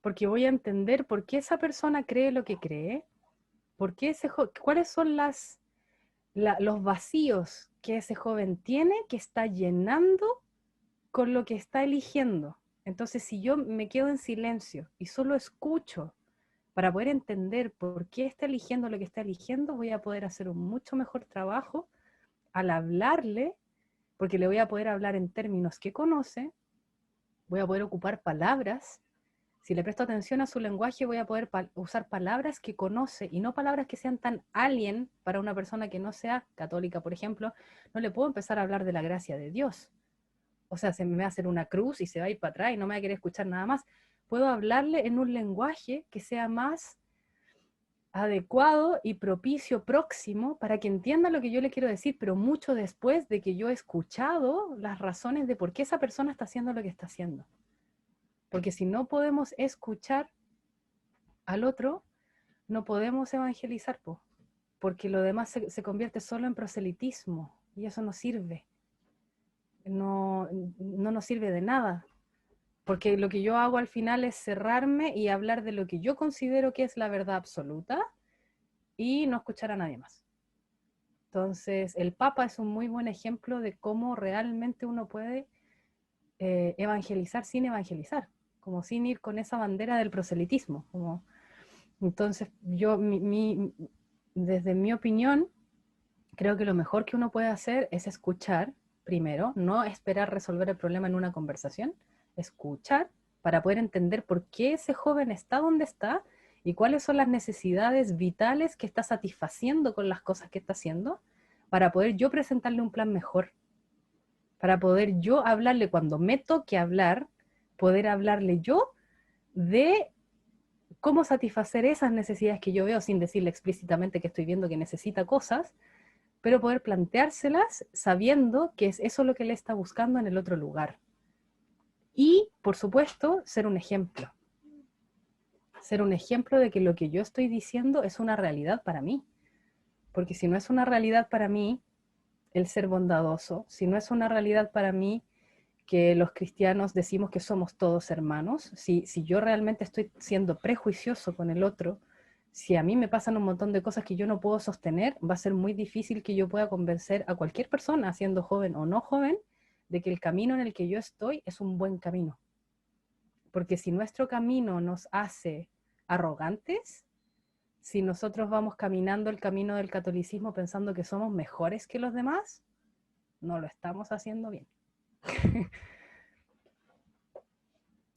Porque voy a entender por qué esa persona cree lo que cree, cuáles son los vacíos que ese joven tiene que está llenando con lo que está eligiendo. Entonces, si yo me quedo en silencio y solo escucho para poder entender por qué está eligiendo lo que está eligiendo, voy a poder hacer un mucho mejor trabajo al hablarle, porque le voy a poder hablar en términos que conoce, voy a poder ocupar palabras. Si le presto atención a su lenguaje, voy a poder usar palabras que conoce y no palabras que sean tan alien para una persona que no sea católica, por ejemplo. No le puedo empezar a hablar de la gracia de Dios. O sea, se me va a hacer una cruz y se va a ir para atrás y no me va a querer escuchar nada más. Puedo hablarle en un lenguaje que sea más adecuado y propicio, próximo, para que entienda lo que yo le quiero decir, pero mucho después de que yo he escuchado las razones de por qué esa persona está haciendo lo que está haciendo. Porque si no podemos escuchar al otro, no podemos evangelizar, porque lo demás se convierte solo en proselitismo, y eso no sirve. No nos sirve de nada, porque lo que yo hago al final es cerrarme y hablar de lo que yo considero que es la verdad absoluta y no escuchar a nadie más. Entonces, el Papa es un muy buen ejemplo de cómo realmente uno puede evangelizar sin evangelizar, como sin ir con esa bandera del proselitismo. Entonces, yo, desde mi opinión, creo que lo mejor que uno puede hacer es escuchar primero, no esperar resolver el problema en una conversación, escuchar para poder entender por qué ese joven está donde está y cuáles son las necesidades vitales que está satisfaciendo con las cosas que está haciendo, para poder yo presentarle un plan mejor, para poder yo hablarle cuando me toque hablar, poder hablarle yo de cómo satisfacer esas necesidades que yo veo sin decirle explícitamente que estoy viendo que necesita cosas, pero poder planteárselas sabiendo que es eso lo que él está buscando en el otro lugar. Y, por supuesto, ser un ejemplo. Ser un ejemplo de que lo que yo estoy diciendo es una realidad para mí. Porque si no es una realidad para mí el ser bondadoso, si no es una realidad para mí que los cristianos decimos que somos todos hermanos. Si yo realmente estoy siendo prejuicioso con el otro, si a mí me pasan un montón de cosas que yo no puedo sostener, va a ser muy difícil que yo pueda convencer a cualquier persona, siendo joven o no joven, de que el camino en el que yo estoy es un buen camino. Porque si nuestro camino nos hace arrogantes, si nosotros vamos caminando el camino del catolicismo pensando que somos mejores que los demás, no lo estamos haciendo bien.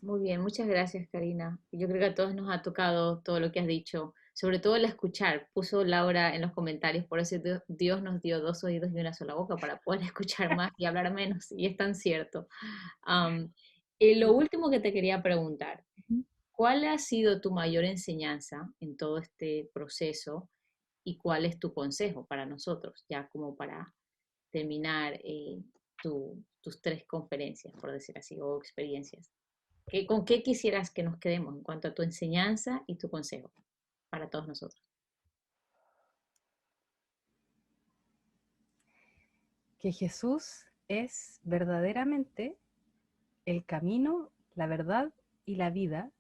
Muy bien, muchas gracias, Karina. Yo creo que a todos nos ha tocado todo lo que has dicho, sobre todo el escuchar. Puso Laura en los comentarios, por eso Dios nos dio 2 oídos y una sola boca para poder escuchar más y hablar menos, y es tan cierto. Y lo último que te quería preguntar, ¿cuál ha sido tu mayor enseñanza en todo este proceso y cuál es tu consejo para nosotros, ya como para terminar tus 3 conferencias, por decir así, o experiencias? ¿Con qué quisieras que nos quedemos en cuanto a tu enseñanza y tu consejo para todos nosotros? Que Jesús es verdaderamente el camino, la verdad y la vida,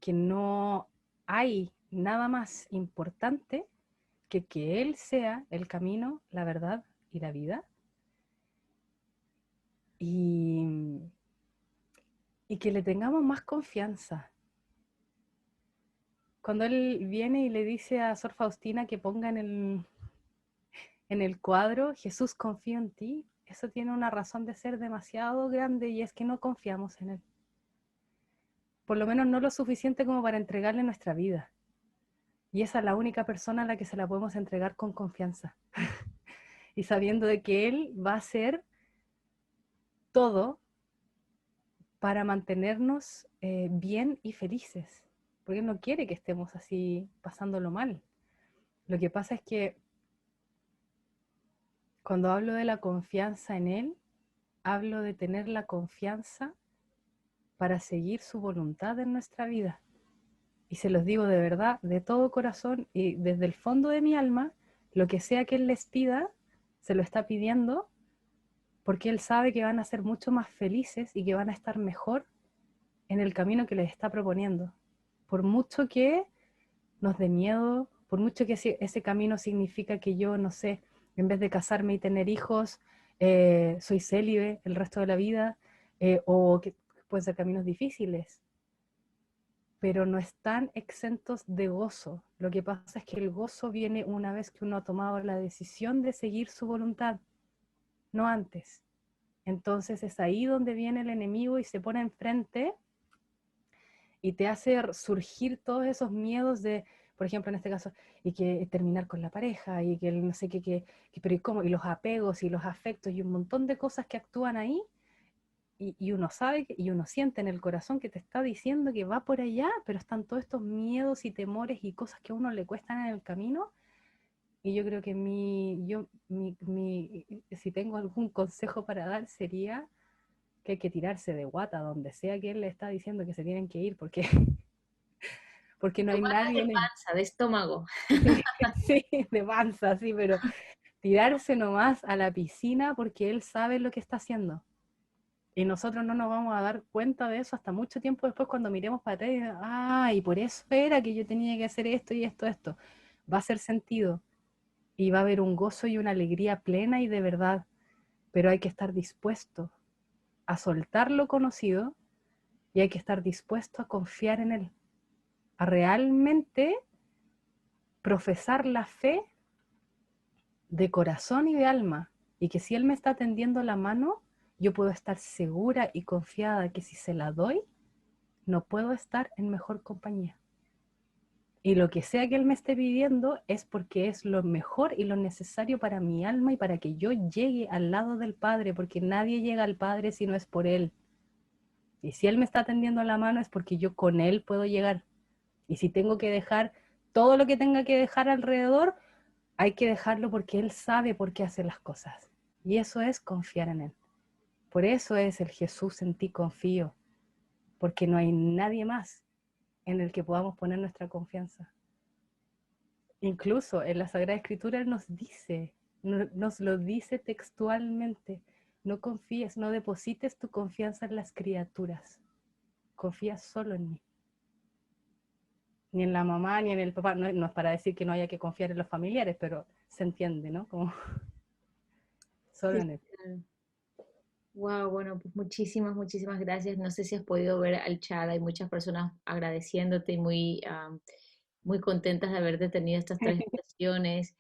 que no hay nada más importante que Él sea el camino, la verdad y la vida. Y que le tengamos más confianza. Cuando Él viene y le dice a Sor Faustina que ponga en el cuadro, Jesús, confío en ti, eso tiene una razón de ser demasiado grande, y es que no confiamos en Él. Por lo menos no lo suficiente como para entregarle nuestra vida. Y esa es la única persona a la que se la podemos entregar con confianza. Y sabiendo de que Él va a hacer todo para mantenernos bien y felices. Porque Él no quiere que estemos así pasándolo mal. Lo que pasa es que cuando hablo de la confianza en Él, hablo de tener la confianza para seguir su voluntad en nuestra vida. Y se los digo de verdad, de todo corazón y desde el fondo de mi alma, lo que sea que Él les pida, se lo está pidiendo porque Él sabe que van a ser mucho más felices y que van a estar mejor en el camino que les está proponiendo. Por mucho que nos dé miedo, por mucho que ese camino significa que yo, no sé, en vez de casarme y tener hijos, soy célibe el resto de la vida, o que pueden ser caminos difíciles, pero no están exentos de gozo. Lo que pasa es que el gozo viene una vez que uno ha tomado la decisión de seguir su voluntad, no antes. Entonces es ahí donde viene el enemigo y se pone enfrente y te hace surgir todos esos miedos de, por ejemplo, en este caso, y que terminar con la pareja, y que no sé qué, pero ¿y cómo? Y los apegos y los afectos y un montón de cosas que actúan ahí, y uno sabe y uno siente en el corazón que te está diciendo que va por allá, pero están todos estos miedos y temores y cosas que a uno le cuestan en el camino. Y yo creo que si tengo algún consejo para dar sería que hay que tirarse de guata donde sea que Él le está diciendo que se tienen que ir, porque no hay nadie De panza, de estómago. Sí, de panza, sí, pero tirarse nomás a la piscina porque Él sabe lo que está haciendo. Y nosotros no nos vamos a dar cuenta de eso hasta mucho tiempo después, cuando miremos para atrás y y por eso era que yo tenía que hacer esto y esto. Va a hacer sentido y va a haber un gozo y una alegría plena y de verdad, pero hay que estar dispuesto a soltar lo conocido y hay que estar dispuesto a confiar en Él, a realmente profesar la fe de corazón y de alma, y que si Él me está tendiendo la mano, yo puedo estar segura y confiada que si se la doy, no puedo estar en mejor compañía. Y lo que sea que Él me esté pidiendo es porque es lo mejor y lo necesario para mi alma y para que yo llegue al lado del Padre, porque nadie llega al Padre si no es por Él. Y si Él me está tendiendo la mano es porque yo con Él puedo llegar. Y si tengo que dejar todo lo que tenga que dejar alrededor, hay que dejarlo porque Él sabe por qué hace las cosas. Y eso es confiar en Él. Por eso es el Jesús en ti confío, porque no hay nadie más en el que podamos poner nuestra confianza. Incluso en la Sagrada Escritura Él nos lo dice textualmente, no confíes, no deposites tu confianza en las criaturas. Confía solo en mí. Ni en la mamá, ni en el papá. No, no es para decir que no haya que confiar en los familiares, pero se entiende, ¿no? Como solo en él. Wow, bueno, pues muchísimas gracias. No sé si has podido ver al chat, hay muchas personas agradeciéndote y muy contentas de haberte tenido estas 3 sesiones.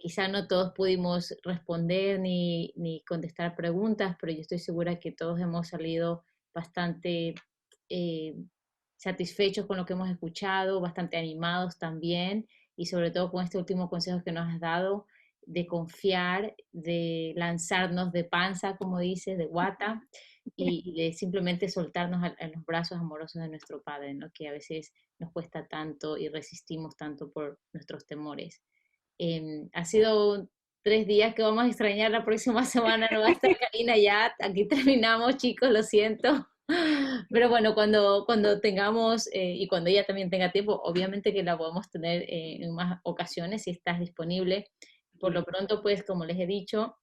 Quizá no todos pudimos responder ni contestar preguntas, pero yo estoy segura que todos hemos salido bastante satisfechos con lo que hemos escuchado, bastante animados también, y sobre todo con este último consejo que nos has dado, de confiar, de lanzarnos de panza, como dices, de guata, y de simplemente soltarnos en los brazos amorosos de nuestro Padre, ¿no? Que a veces nos cuesta tanto y resistimos tanto por nuestros temores. Ha sido 3 días que vamos a extrañar. La próxima semana no va a estar Karina ya. Aquí terminamos, chicos, lo siento. Pero bueno, cuando tengamos y cuando ella también tenga tiempo, obviamente que la podemos tener en más ocasiones si estás disponible. Por lo pronto, pues, como les he dicho,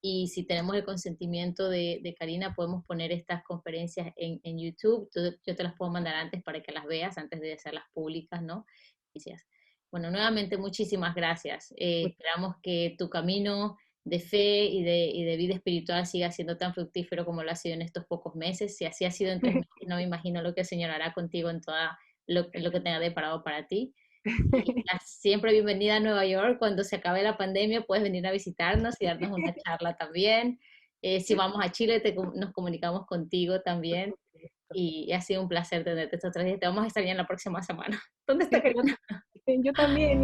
y si tenemos el consentimiento de Karina, podemos poner estas conferencias en YouTube. Yo te las puedo mandar antes para que las veas, antes de hacerlas públicas, ¿no? Gracias. Bueno, nuevamente muchísimas gracias. Esperamos que tu camino de fe y de vida espiritual siga siendo tan fructífero como lo ha sido en estos pocos meses. Si así ha sido en 3 meses, no me imagino lo que el Señor hará contigo en toda lo que tenga deparado para ti. Y siempre bienvenida a Nueva York. Cuando se acabe la pandemia puedes venir a visitarnos y darnos una charla también. Si vamos a Chile nos comunicamos contigo también. Y ha sido un placer tenerte estos 3 días. Te vamos a estar bien la próxima semana. ¿Dónde está Karina? Yo también.